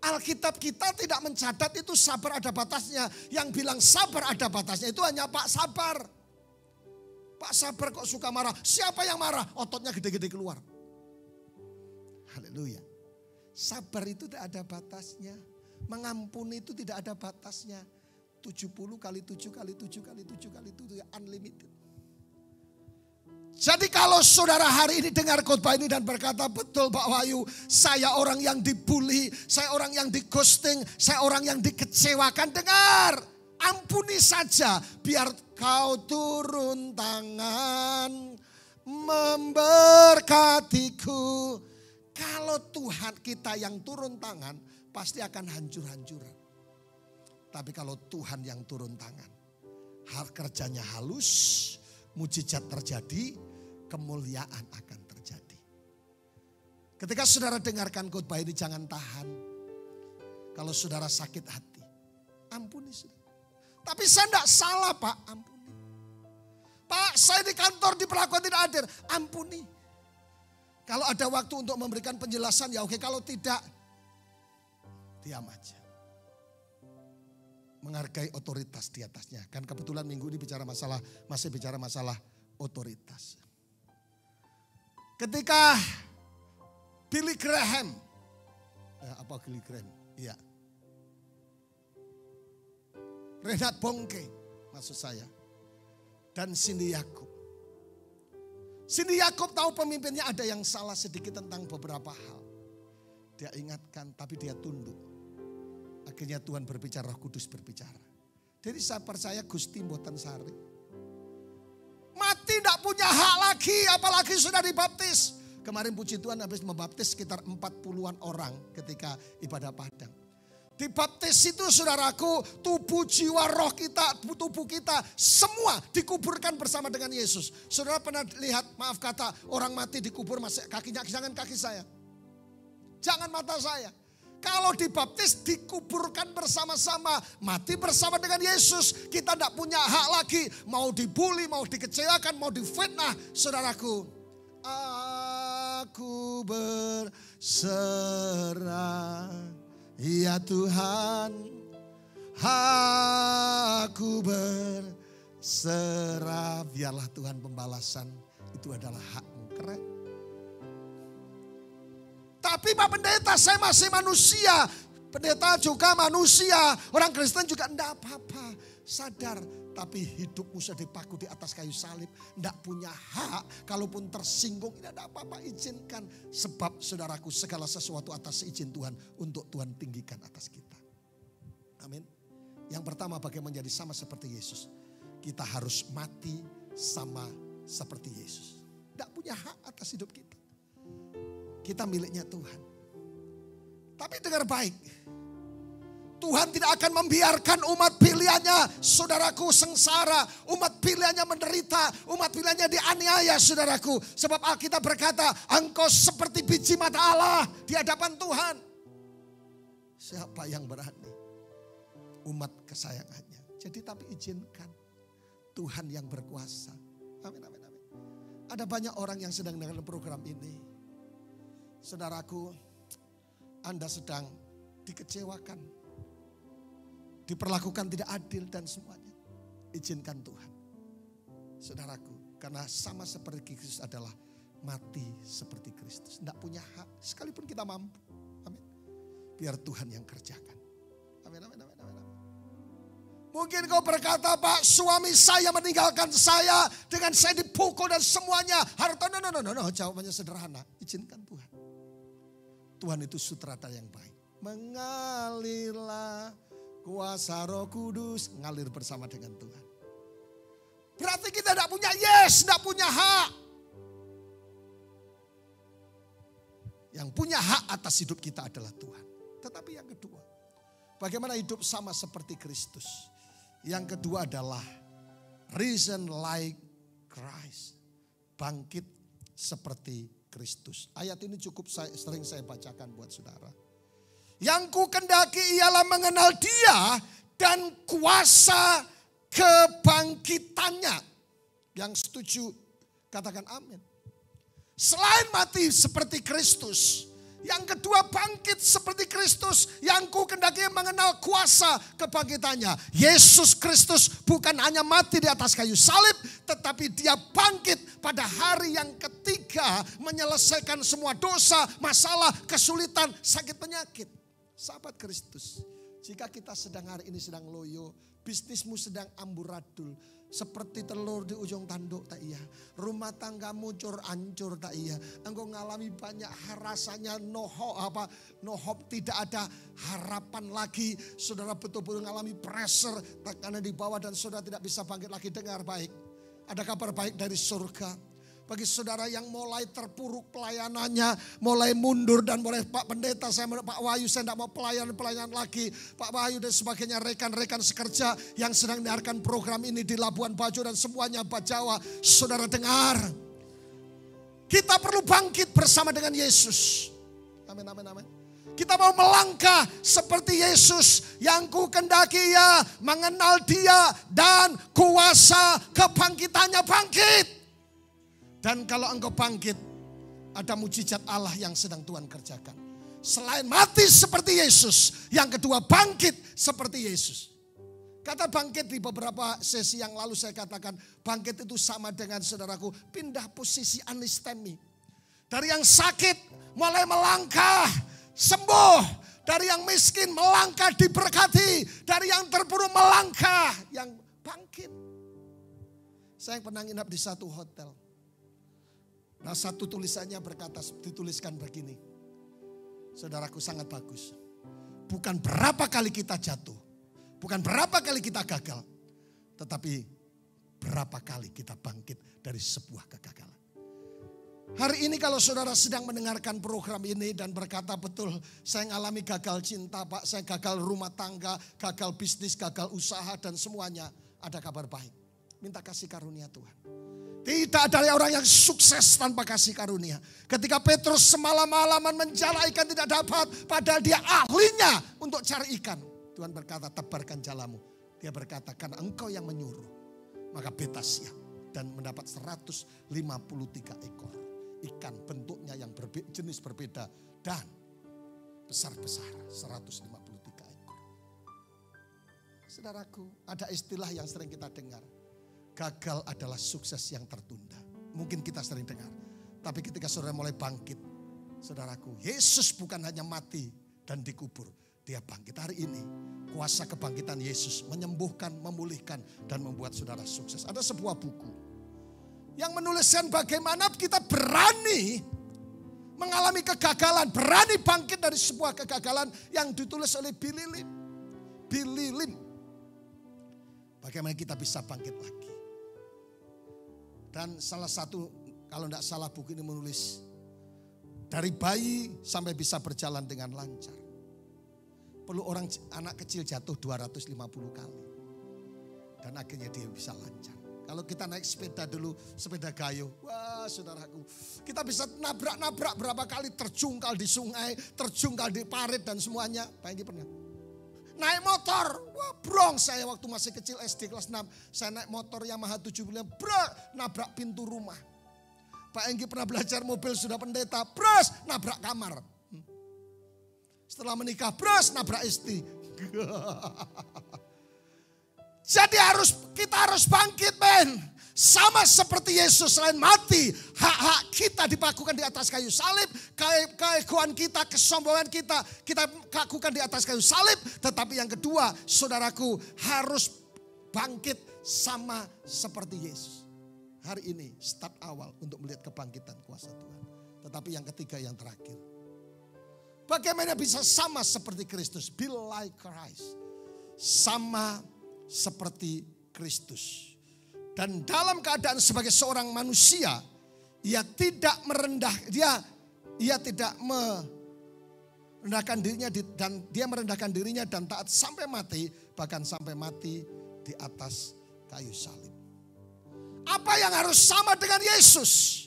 Speaker 5: Alkitab kita tidak mencatat itu sabar ada batasnya. Yang bilang sabar ada batasnya itu hanya Pak Sabar. Pak Sabar kok suka marah. Siapa yang marah? Ototnya gede-gede keluar. Haleluya. Sabar itu tidak ada batasnya. Mengampuni itu tidak ada batasnya. 70 kali 7 kali 7 kali 7 kali 7 unlimited. Jadi kalau saudara hari ini dengar khotbah ini dan berkata, betul Pak Wahyu, saya orang yang dibully, saya orang yang di-ghosting, saya orang yang dikecewakan. Dengar, ampuni saja biar kau turun tangan memberkatiku. Kalau Tuhan kita yang turun tangan, pasti akan hancur-hancuran. Tapi kalau Tuhan yang turun tangan, hal kerjanya halus, mujizat terjadi, kemuliaan akan terjadi. Ketika saudara dengarkan khotbah ini jangan tahan. Kalau saudara sakit hati, ampuni saudara. Tapi saya tidak salah Pak, ampuni. Pak, saya di kantor diperlakukan tidak adil, ampuni. Kalau ada waktu untuk memberikan penjelasan ya oke, kalau tidak, diam aja. Menghargai otoritas di atasnya. Kan kebetulan minggu ini masih bicara masalah otoritas. Ketika Billy Graham, Billy Graham? Iya. Reinhard Bonnke, maksud saya. Dan Cindy Yacob. Cindy Yacob tahu pemimpinnya ada yang salah sedikit tentang beberapa hal. Dia ingatkan tapi dia tunduk. Akhirnya Tuhan berbicara, Roh Kudus berbicara. Jadi saya percaya Gusti mboten sari. Mati tidak punya hak lagi, apalagi sudah dibaptis. Kemarin puji Tuhan habis membaptis sekitar 40-an orang ketika ibadah padang. Dibaptis itu saudaraku, tubuh jiwa roh kita, tubuh kita semua dikuburkan bersama dengan Yesus. Saudara pernah lihat, maaf kata, orang mati dikubur masih kakinya, jangan kaki saya. Jangan mata saya. Kalau dibaptis dikuburkan bersama-sama, mati bersama dengan Yesus. Kita tidak punya hak lagi, mau dibully, mau dikecewakan, mau difitnah. Saudaraku, aku berserah, ya Tuhan, aku berserah. Biarlah Tuhan pembalasan, itu adalah hakmu. Keren. Tapi Pak Pendeta, saya masih manusia. Pendeta juga manusia. Orang Kristen juga enggak apa-apa. Sadar, tapi hidupmu sudah dipaku di atas kayu salib. Enggak punya hak. Kalaupun tersinggung, tidak ada apa-apa, izinkan. Sebab saudaraku, segala sesuatu atas izin Tuhan. Untuk Tuhan tinggikan atas kita. Amin. Yang pertama, bagaimana menjadi sama seperti Yesus. Kita harus mati sama seperti Yesus. Enggak punya hak atas hidup kita. Kita miliknya Tuhan. Tapi dengar baik. Tuhan tidak akan membiarkan umat pilihannya, saudaraku, sengsara. Umat pilihannya menderita. Umat pilihannya dianiaya, saudaraku. Sebab Alkitab berkata, engkau seperti biji mata Allah di hadapan Tuhan. Siapa yang berani? Umat kesayangannya. Jadi tapi izinkan Tuhan yang berkuasa. Amin, amin, amin. Ada banyak orang yang sedang dengan program ini. Saudaraku, Anda sedang dikecewakan, diperlakukan tidak adil dan semuanya. Izinkan Tuhan. Saudaraku, karena sama seperti Kristus adalah mati seperti Kristus. Tidak punya hak, sekalipun kita mampu. Amin. Biar Tuhan yang kerjakan. Amin, amin, amin, amin. Mungkin kau berkata, Pak, suami saya meninggalkan saya dengan saya dipukul dan semuanya. Harta, no. Jawabannya sederhana, izinkan Tuhan. Tuhan itu sutradara yang baik. Mengalirlah kuasa Roh Kudus, ngalir bersama dengan Tuhan. Berarti kita tidak punya tidak punya hak. Yang punya hak atas hidup kita adalah Tuhan. Tetapi yang kedua, bagaimana hidup sama seperti Kristus. Yang kedua adalah reason like Christ. Bangkit seperti Kristus. Ayat ini cukup sering saya bacakan buat saudara. Yang ku kendaki ialah mengenal Dia dan kuasa kebangkitannya. Yang setuju katakan amin. Selain mati seperti Kristus, yang kedua bangkit seperti Kristus, yang ku kendaki mengenal kuasa kebangkitannya. Yesus Kristus bukan hanya mati di atas kayu salib, tetapi Dia bangkit pada hari yang ketiga menyelesaikan semua dosa, masalah, kesulitan, sakit, penyakit. Sahabat Kristus, jika kita sedang hari ini sedang loyo, bisnismu sedang amburadul, seperti telur di ujung tanduk tak iya. Rumah tanggamu hancur tak iya. Engkau ngalami banyak rasanya no hope, tidak ada harapan lagi. Saudara betul-betul ngalami pressure, tekanan di bawah dan saudara tidak bisa bangkit lagi. Dengar baik, ada kabar baik dari surga. Bagi saudara yang mulai terpuruk pelayanannya, mulai mundur dan mulai Pak Pendeta, Pak Wahyu, saya tidak mau pelayan lagi. Pak Wahyu dan sebagainya, rekan-rekan sekerja yang sedang mendengarkan program ini di Labuan Bajo dan semuanya Jawa. Saudara dengar, kita perlu bangkit bersama dengan Yesus. Amin, amin, amin. Kita mau melangkah seperti Yesus, yang ku kendaki ya mengenal Dia dan kuasa kebangkitannya. Bangkit. Dan kalau engkau bangkit, ada mujizat Allah yang sedang Tuhan kerjakan. Selain mati seperti Yesus, yang kedua bangkit seperti Yesus. Kata bangkit di beberapa sesi yang lalu saya katakan, bangkit itu sama dengan saudaraku pindah posisi anistemi. Dari yang sakit mulai melangkah, sembuh. Dari yang miskin melangkah diberkati. Dari yang terpuruk melangkah, yang bangkit. Saya pernah nginap di satu hotel. Nah, satu tulisannya berkata, dituliskan begini. Saudaraku, sangat bagus. Bukan berapa kali kita jatuh, bukan berapa kali kita gagal, tetapi berapa kali kita bangkit dari sebuah kegagalan. Hari ini kalau saudara sedang mendengarkan program ini dan berkata betul, saya mengalami gagal cinta Pak, saya gagal rumah tangga, gagal bisnis, gagal usaha dan semuanya, ada kabar baik. Minta kasih karunia Tuhan. Tidak ada orang yang sukses tanpa kasih karunia. Ketika Petrus semalam-malaman menjala ikan tidak dapat, padahal dia ahlinya untuk cari ikan. Tuhan berkata, tebarkan jalamu. Dia berkata, karena engkau yang menyuruh, maka beta siap. Dan mendapat 153 ekor ikan, bentuknya yang jenis berbeda dan besar-besar, 153 ekor. Saudaraku, ada istilah yang sering kita dengar. Gagal adalah sukses yang tertunda. Mungkin kita sering dengar. Tapi ketika saudara mulai bangkit, saudaraku, Yesus bukan hanya mati dan dikubur. Dia bangkit hari ini. Kuasa kebangkitan Yesus menyembuhkan, memulihkan, dan membuat saudara sukses. Ada sebuah buku yang menuliskan bagaimana kita berani mengalami kegagalan. Berani bangkit dari sebuah kegagalan yang ditulis oleh Billy Lim. Bagaimana kita bisa bangkit lagi. Dan salah satu, kalau tidak salah buku ini menulis, dari bayi sampai bisa berjalan dengan lancar. Perlu anak kecil jatuh 250 kali. Dan akhirnya dia bisa lancar. Kalau kita naik sepeda dulu, sepeda gayo. Wah saudaraku, kita bisa nabrak-nabrak berapa kali, terjungkal di sungai, terjungkal di parit dan semuanya. Pak Enggi pernah? Naik motor, wah brong saya waktu masih kecil SD kelas 6. Saya naik motor Yamaha 75, nabrak pintu rumah. Pak Enggi pernah belajar mobil sudah pendeta, nabrak kamar. Setelah menikah, nabrak istri. Jadi kita harus bangkit men. Sama seperti Yesus, selain mati, hak-hak kita dipakukan di atas kayu salib. Keegoan kita, kesombongan kita lakukan di atas kayu salib. Tetapi yang kedua, saudaraku, harus bangkit sama seperti Yesus. Hari ini start awal untuk melihat kebangkitan kuasa Tuhan. Tetapi yang ketiga, yang terakhir. Bagaimana bisa sama seperti Kristus? Be like Christ. Sama seperti Kristus. Dan dalam keadaan sebagai seorang manusia, ia tidak merendahkan dirinya dan dia merendahkan dirinya dan taat sampai mati, bahkan sampai mati di atas kayu salib. Apa yang harus sama dengan Yesus?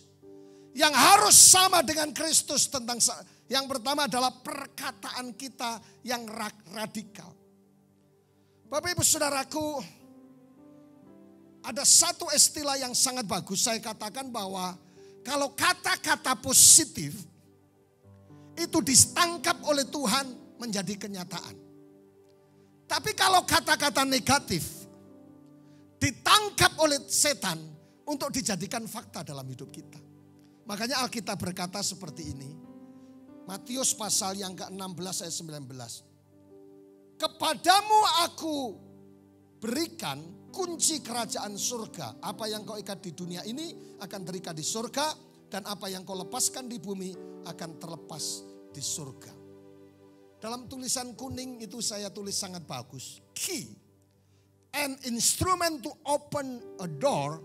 Speaker 5: Yang harus sama dengan Kristus tentang yang pertama adalah perkataan kita yang radikal. Bapak Ibu Saudaraku, ada satu istilah yang sangat bagus. Saya katakan bahwa kalau kata-kata positif itu ditangkap oleh Tuhan menjadi kenyataan. Tapi kalau kata-kata negatif ditangkap oleh setan untuk dijadikan fakta dalam hidup kita. Makanya Alkitab berkata seperti ini. Matius pasal yang ke-16 ayat 19. Kepadamu aku berikan kunci kerajaan surga. Apa yang kau ikat di dunia ini akan terikat di surga. Dan apa yang kau lepaskan di bumi akan terlepas di surga. Dalam tulisan kuning itu saya tulis sangat bagus. Key. An instrument to open a door,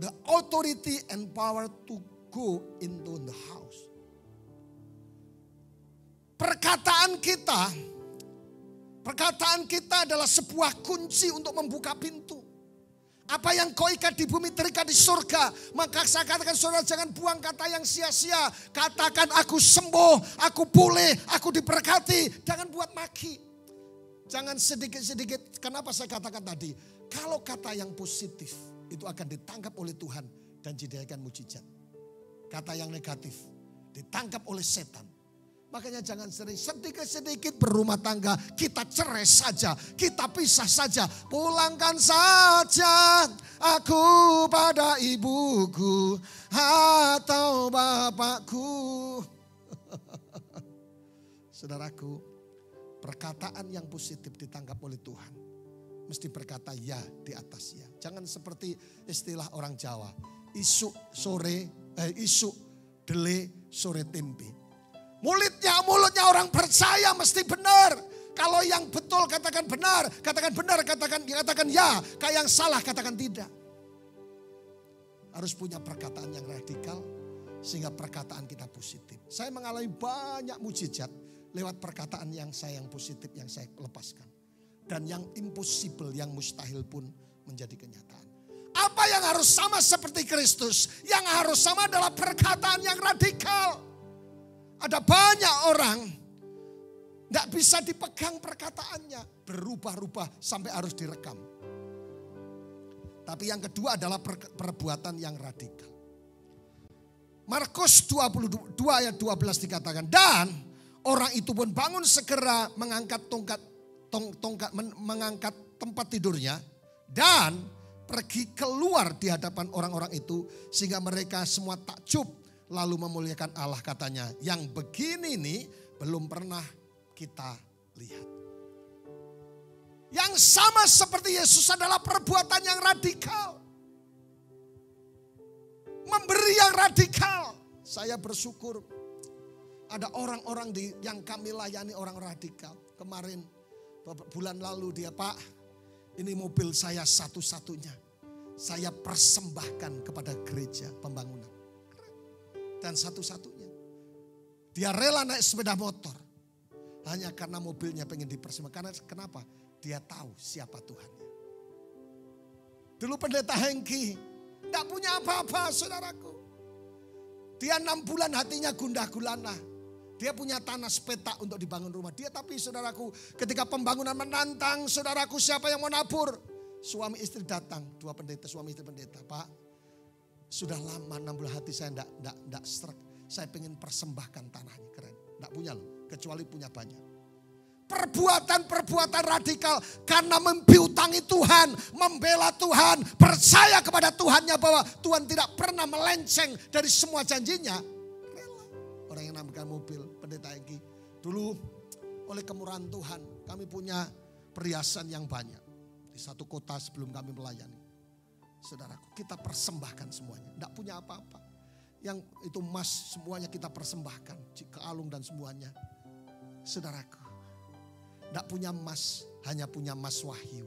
Speaker 5: the authority and power to go into the house. Perkataan kita adalah sebuah kunci untuk membuka pintu. Apa yang kau ikat di bumi terikat di surga. Maka saya katakan saudara jangan buang kata yang sia-sia. Katakan aku sembuh, aku pulih, aku diberkati. Jangan buat maki. Jangan sedikit-sedikit. Kenapa saya katakan tadi? Kalau kata yang positif itu akan ditangkap oleh Tuhan dan dijadikan mujizat. Kata yang negatif ditangkap oleh setan. Makanya jangan sering sedikit-sedikit berumah tangga. Kita cerai saja, kita pisah saja. Pulangkan saja aku pada ibuku atau bapakku. Saudaraku, perkataan yang positif ditangkap oleh Tuhan. Mesti berkata ya di atas ya. Jangan seperti istilah orang Jawa. Isuk dele sore tempe. Mulutnya orang percaya mesti benar. Kalau yang betul katakan benar, katakan ya. Kalau yang salah katakan tidak. Harus punya perkataan yang radikal sehingga perkataan kita positif. Saya mengalami banyak mujizat lewat perkataan yang positif yang saya lepaskan. Dan yang impossible, yang mustahil pun menjadi kenyataan. Apa yang harus sama seperti Kristus? Yang harus sama adalah perkataan yang radikal. Ada banyak orang tidak bisa dipegang perkataannya. Berubah-ubah sampai harus direkam. Tapi yang kedua adalah perbuatan yang radikal. Markus 22 ayat 12 dikatakan. Dan orang itu pun bangun segera mengangkat mengangkat tempat tidurnya. Dan pergi keluar di hadapan orang-orang itu. Sehingga mereka semua takjub. Lalu memuliakan Allah katanya. Yang begini nih belum pernah kita lihat. Yang sama seperti Yesus adalah perbuatan yang radikal. Memberi yang radikal. Saya bersyukur ada orang-orang yang kami layani orang radikal. Kemarin bulan lalu dia, Pak, ini mobil saya satu-satunya. Saya persembahkan kepada gereja pembangunan. Dan satu-satunya. Dia rela naik sepeda motor. Hanya karena mobilnya pengen dipersembahkan. Kenapa? Dia tahu siapa Tuhannya. Dulu pendeta Hengki. Tidak punya apa-apa saudaraku. Dia 6 bulan hatinya gundah gulana. Dia punya tanah sepetak untuk dibangun rumah. Dia tapi saudaraku ketika pembangunan menantang. Saudaraku siapa yang mau nabur? Suami istri datang. 2 pendeta, suami istri pendeta. Pak. Sudah lama 6 bulan hati saya enggak serak. Saya pengen persembahkan tanahnya. Keren. Enggak punya loh. Kecuali punya banyak. Perbuatan radikal. Karena mempiutangi Tuhan. Membela Tuhan. Percaya kepada Tuhannya bahwa Tuhan tidak pernah melenceng dari semua janjinya. Rela. Orang yang namakan mobil. Pendeta Egi. Dulu oleh kemurahan Tuhan. Kami punya perhiasan yang banyak. Di satu kota sebelum kami melayani. Saudaraku, kita persembahkan semuanya. Tidak punya apa-apa. Yang itu emas semuanya kita persembahkan. Kalung dan semuanya. Saudaraku, tidak punya emas. Hanya punya emas wahyu.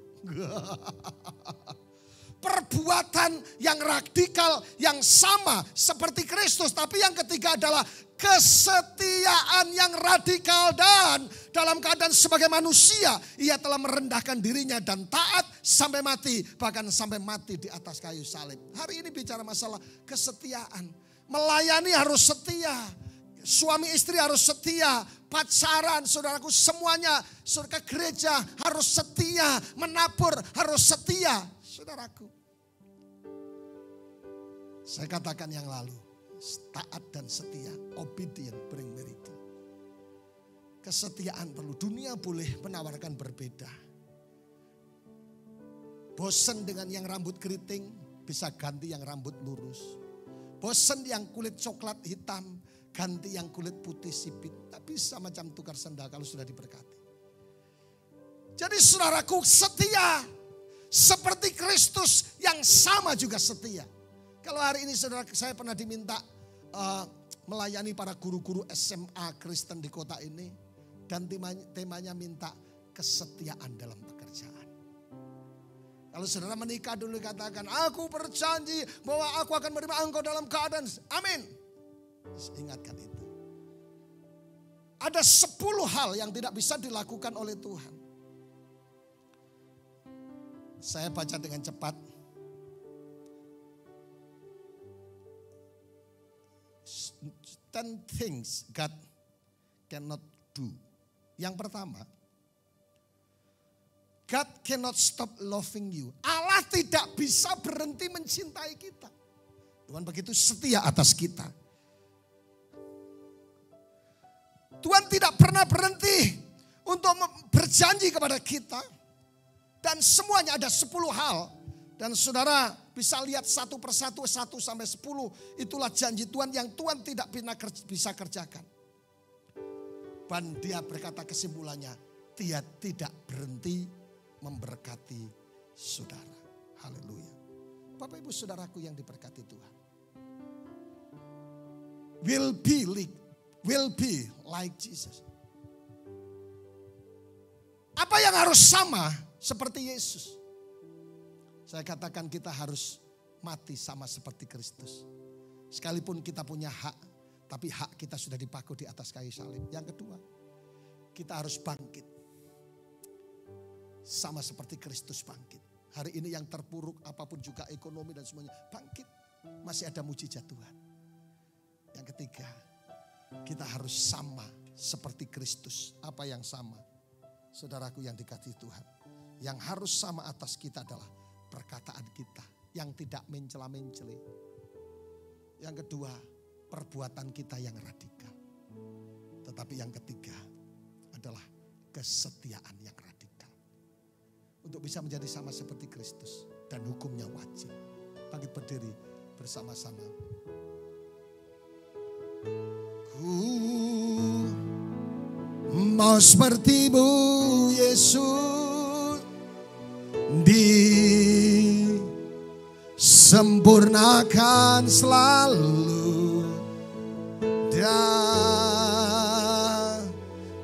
Speaker 5: Perbuatan yang radikal, yang sama seperti Kristus. Tapi yang ketiga adalah kesetiaan yang radikal. Dan dalam keadaan sebagai manusia, ia telah merendahkan dirinya dan taat sampai mati, bahkan sampai mati di atas kayu salib. Hari ini bicara masalah kesetiaan. Melayani harus setia. Suami istri harus setia. Pacaran, saudaraku, semuanya ke gereja harus setia. Menabur harus setia. Saudaraku, saya katakan yang lalu, taat dan setia, obedient bring miracle. Kesetiaan perlu. Dunia boleh menawarkan berbeda. Bosen dengan yang rambut keriting, bisa ganti yang rambut lurus. Bosen yang kulit coklat hitam, ganti yang kulit putih sipit. Tak bisa macam tukar sendal kalau sudah diberkati. Jadi saudaraku, setia. Seperti Kristus yang sama juga setia. Kalau hari ini saudara, saya pernah diminta melayani para guru-guru SMA Kristen di kota ini. Dan temanya minta kesetiaan dalam pekerjaan. Kalau saudara menikah dulu katakan, aku berjanji bahwa aku akan menerima engkau dalam keadaan. Amin. Ingatkan itu. Ada 10 hal yang tidak bisa dilakukan oleh Tuhan. Saya baca dengan cepat. 10 things God cannot do. Yang pertama, God cannot stop loving you. Allah tidak bisa berhenti mencintai kita. Tuhan begitu setia atas kita. Tuhan tidak pernah berhenti untuk berjanji kepada kita. Dan semuanya ada 10 hal. Dan saudara bisa lihat satu persatu 1 sampai 10. Itulah janji Tuhan yang Tuhan tidak pernah bisa kerjakan. Dan dia berkata kesimpulannya, dia tidak berhenti memberkati saudara. Haleluya. Bapak ibu saudaraku yang diberkati Tuhan. Will be like Jesus. Apa yang harus sama seperti Yesus? Saya katakan kita harus mati sama seperti Kristus. Sekalipun kita punya hak, tapi hak kita sudah dipaku di atas kayu salib. Yang kedua, kita harus bangkit. Sama seperti Kristus bangkit. Hari ini yang terpuruk apapun juga ekonomi dan semuanya, bangkit. Masih ada mujizat Tuhan. Yang ketiga, kita harus sama seperti Kristus. Apa yang sama? Saudaraku yang dikasihi Tuhan. Yang harus sama atas kita adalah perkataan kita. Yang tidak mencela-mencela. Yang kedua, perbuatan kita yang radikal. Tetapi yang ketiga adalah kesetiaan yang radikal. Untuk bisa menjadi sama seperti Kristus. Dan hukumnya wajib. Bangkit berdiri bersama-sama. Ku mau seperti-Mu Yesus, disempurnakan selalu.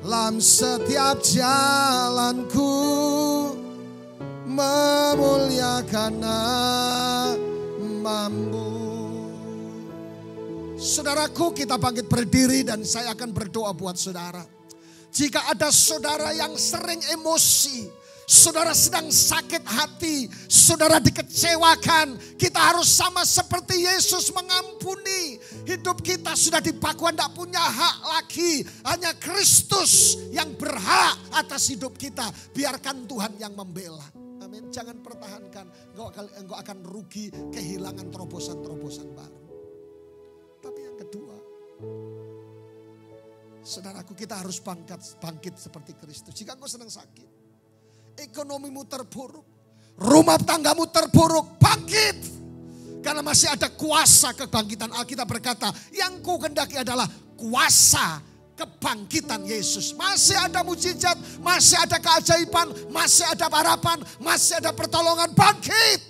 Speaker 5: Dalam setiap jalanku memuliakan nama-Mu. Saudaraku, kita bangkit berdiri dan saya akan berdoa buat saudara. Jika ada saudara yang sering emosi, saudara sedang sakit hati, saudara dikecewakan, kita harus sama seperti Yesus mengampuni. Hidup kita sudah dipaku, tidak punya hak lagi. Hanya Kristus yang berhak atas hidup kita. Biarkan Tuhan yang membela. Amin. Jangan pertahankan, engkau akan rugi, kehilangan terobosan-terobosan baru. Tapi yang kedua, saudaraku, kita harus bangkit seperti Kristus. Jika engkau sedang sakit, ekonomimu terpuruk, rumah tanggamu terpuruk, bangkit. Karena masih ada kuasa kebangkitan. Alkitab berkata, yang ku kendaki adalah kuasa kebangkitan Yesus. Masih ada mujizat, masih ada keajaiban, masih ada harapan, masih ada pertolongan. Bangkit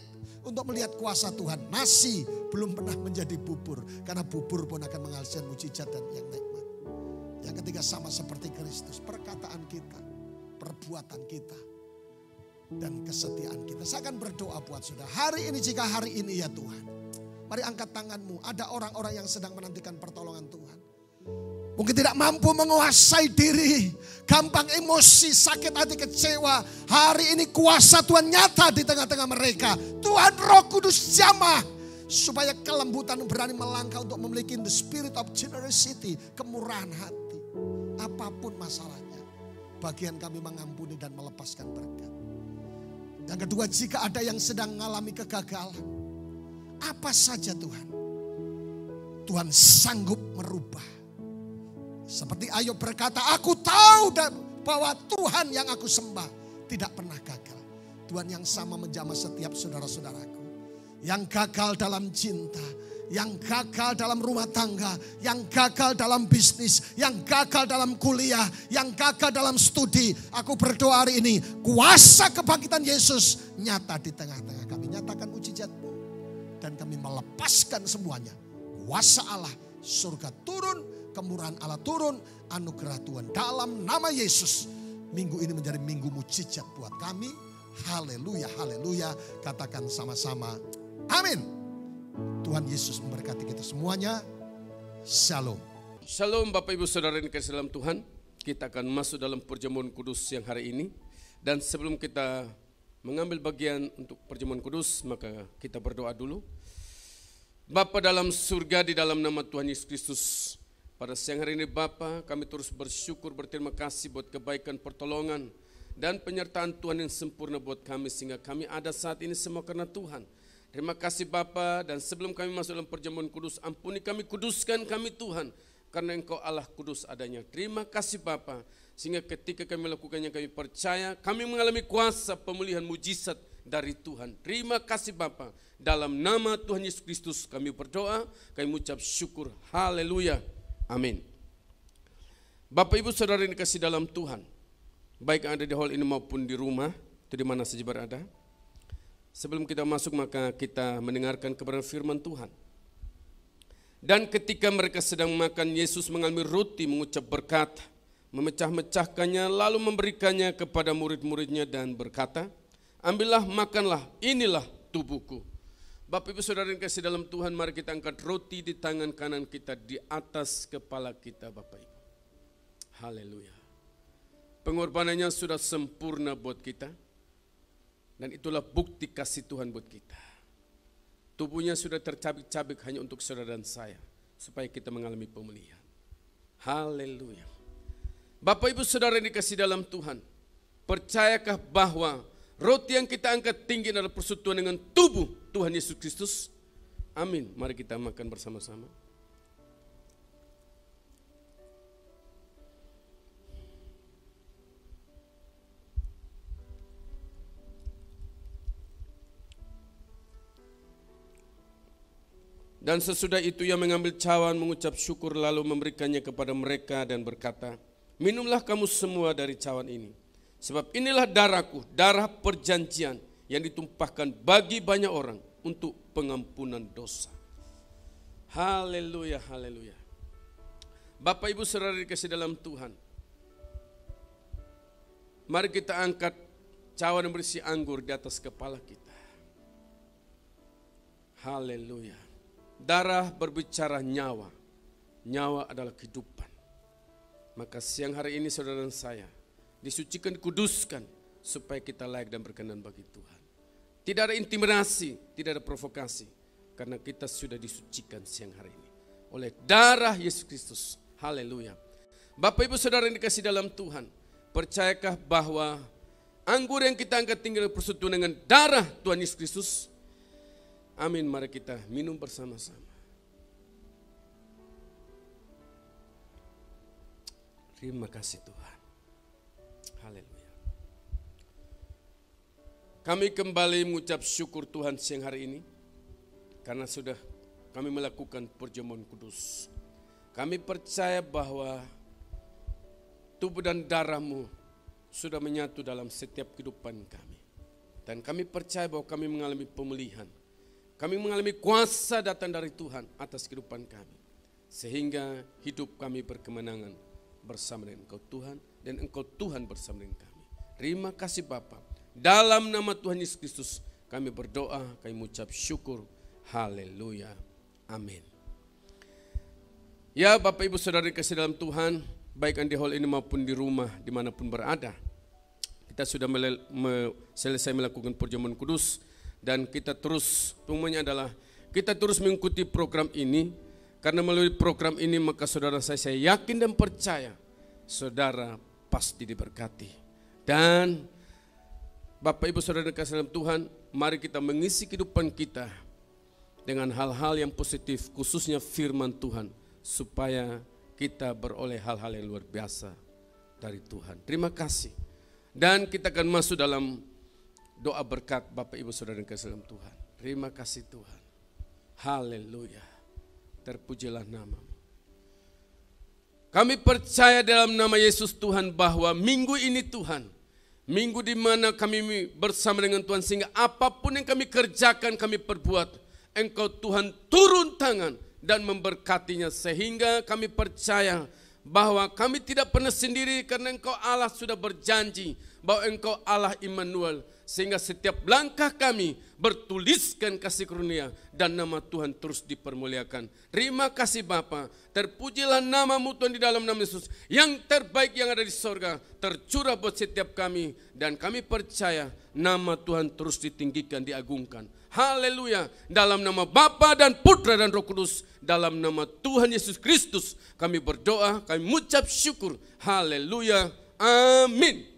Speaker 5: untuk melihat kuasa Tuhan. Masih belum pernah menjadi bubur. Karena bubur pun akan menghasilkan mujizat dan yang nikmat. Yang ketiga, sama seperti Kristus. Perkataan kita, perbuatan kita, dan kesetiaan kita. Saya akan berdoa buat saudara. Hari ini, jika hari ini ya Tuhan, mari angkat tanganmu. Ada orang-orang yang sedang menantikan pertolongan Tuhan. Mungkin tidak mampu menguasai diri. Gampang emosi, sakit hati, kecewa. Hari ini kuasa Tuhan nyata di tengah-tengah mereka. Tuhan Roh Kudus jamah. Supaya kelembutan berani melangkah untuk memiliki the spirit of generosity. Kemurahan hati. Apapun masalahnya. Bagian kami mengampuni dan melepaskan berkat. Yang kedua, jika ada yang sedang mengalami kegagalan. Apa saja Tuhan. Tuhan sanggup merubah. Seperti Ayub berkata, aku tahu bahwa Tuhan yang aku sembah tidak pernah gagal. Tuhan yang sama menjamah setiap saudara-saudaraku. Yang gagal dalam cinta, yang gagal dalam rumah tangga, yang gagal dalam bisnis, yang gagal dalam kuliah, yang gagal dalam studi. Aku berdoa hari ini, kuasa kebangkitan Yesus nyata di tengah-tengah kami. Nyatakan mujizat-Mu dan kami melepaskan semuanya. Kuasa Allah, surga turun, kemurahan Allah turun, anugerah Tuhan dalam nama Yesus. Minggu ini menjadi minggu mujizat buat kami. Haleluya, haleluya. Katakan sama-sama, amin. Tuhan Yesus memberkati kita semuanya. Shalom.
Speaker 6: Shalom Bapak Ibu Saudara yang dikasihi dalam Tuhan. Kita akan masuk dalam perjamuan kudus yang hari ini. Dan sebelum kita mengambil bagian untuk perjamuan kudus, maka kita berdoa dulu. Bapa dalam surga, di dalam nama Tuhan Yesus Kristus, pada siang hari ini Bapa, kami terus bersyukur, berterima kasih buat kebaikan, pertolongan, dan penyertaan Tuhan yang sempurna buat kami, sehingga kami ada saat ini semua karena Tuhan. Terima kasih Bapa, dan sebelum kami masuk dalam perjamuan kudus, ampuni kami, kuduskan kami Tuhan, karena Engkau Allah kudus adanya. Terima kasih Bapa, sehingga ketika kami melakukannya kami percaya, kami mengalami kuasa pemulihan mujizat dari Tuhan. Terima kasih Bapa, dalam nama Tuhan Yesus Kristus kami berdoa, kami mengucap syukur, haleluya, amin. Bapak Ibu Saudara yang dikasihi dalam Tuhan, baik yang ada di hall ini maupun di rumah, itu di mana saja berada. Sebelum kita masuk maka kita mendengarkan kebenaran firman Tuhan. Dan ketika mereka sedang makan, Yesus mengambil roti, mengucap berkat, memecah-mecahkannya, lalu memberikannya kepada murid-muridnya dan berkata, ambillah, makanlah, inilah tubuhku. Bapak Ibu Saudara yang kasih dalam Tuhan, mari kita angkat roti di tangan kanan kita di atas kepala kita Bapak Ibu. Haleluya. Pengorbanannya sudah sempurna buat kita. Dan itulah bukti kasih Tuhan buat kita. Tubuhnya sudah tercabik-cabik hanya untuk saudara dan saya. Supaya kita mengalami pemulihan. Haleluya. Bapak Ibu Saudara yang dikasih dalam Tuhan, percayakah bahwa roti yang kita angkat tinggi adalah persekutuan dengan tubuh Tuhan Yesus Kristus? Amin. Mari kita makan bersama-sama. Dan sesudah itu ia mengambil cawan, mengucap syukur, lalu memberikannya kepada mereka dan berkata, minumlah kamu semua dari cawan ini. Sebab inilah darahku, darah perjanjian yang ditumpahkan bagi banyak orang untuk pengampunan dosa. Haleluya, haleluya. Bapak Ibu Saudara dikasih dalam Tuhan, mari kita angkat cawan yang berisi anggur di atas kepala kita. Haleluya. Darah berbicara nyawa, nyawa adalah kehidupan. Maka siang hari ini saudara dan saya disucikan, dikuduskan supaya kita layak dan berkenan bagi Tuhan. Tidak ada intimidasi, tidak ada provokasi, karena kita sudah disucikan siang hari ini oleh darah Yesus Kristus. Haleluya. Bapak Ibu Saudara yang dikasih dalam Tuhan, percayakah bahwa anggur yang kita angkat tinggal persekutuan dengan darah Tuhan Yesus Kristus? Amin. Mari kita minum bersama-sama. Terima kasih Tuhan. Haleluya. Kami kembali mengucap syukur Tuhan siang hari ini, karena sudah kami melakukan perjamuan kudus. Kami percaya bahwa tubuh dan darah-Mu sudah menyatu dalam setiap kehidupan kami. Dan kami percaya bahwa kami mengalami pemulihan. Kami mengalami kuasa datang dari Tuhan atas kehidupan kami. Sehingga hidup kami berkemenangan bersama dengan Engkau Tuhan, dan Engkau Tuhan bersama dengan kami. Terima kasih Bapa. Dalam nama Tuhan Yesus Kristus kami berdoa, kami mengucap syukur. Haleluya. Amin. Ya Bapak Ibu Saudara kasih dalam Tuhan, baik yang di hall ini maupun di rumah dimanapun berada. Kita sudah selesai melakukan perjamuan kudus dan kita terus, umumnya adalah kita terus mengikuti program ini. Karena melalui program ini maka saudara saya yakin dan percaya saudara pasti diberkati. Dan Bapak Ibu Saudara kasih dalam Tuhan, mari kita mengisi kehidupan kita dengan hal-hal yang positif, khususnya firman Tuhan, supaya kita beroleh hal-hal yang luar biasa dari Tuhan. Terima kasih. Dan kita akan masuk dalam doa berkat Bapak Ibu Saudara kasih dalam Tuhan. Terima kasih Tuhan. Haleluya. Terpujilah namamu. Kami percaya dalam nama Yesus Tuhan bahwa minggu ini Tuhan, minggu di mana kami bersama dengan Tuhan, sehingga apapun yang kami kerjakan, kami perbuat, Engkau Tuhan turun tangan dan memberkatinya, sehingga kami percaya bahwa kami tidak pernah sendiri karena Engkau Allah sudah berjanji bahwa Engkau Allah Immanuel, sehingga setiap langkah kami bertuliskan kasih karunia dan nama Tuhan terus dipermuliakan. Terima kasih Bapa, terpujilah namamu Tuhan di dalam nama Yesus. Yang terbaik yang ada di sorga tercurah buat setiap kami, dan kami percaya nama Tuhan terus ditinggikan, diagungkan. Haleluya. Dalam nama Bapa dan Putra dan Roh Kudus, dalam nama Tuhan Yesus Kristus kami berdoa, kami mengucap syukur. Haleluya. Amin.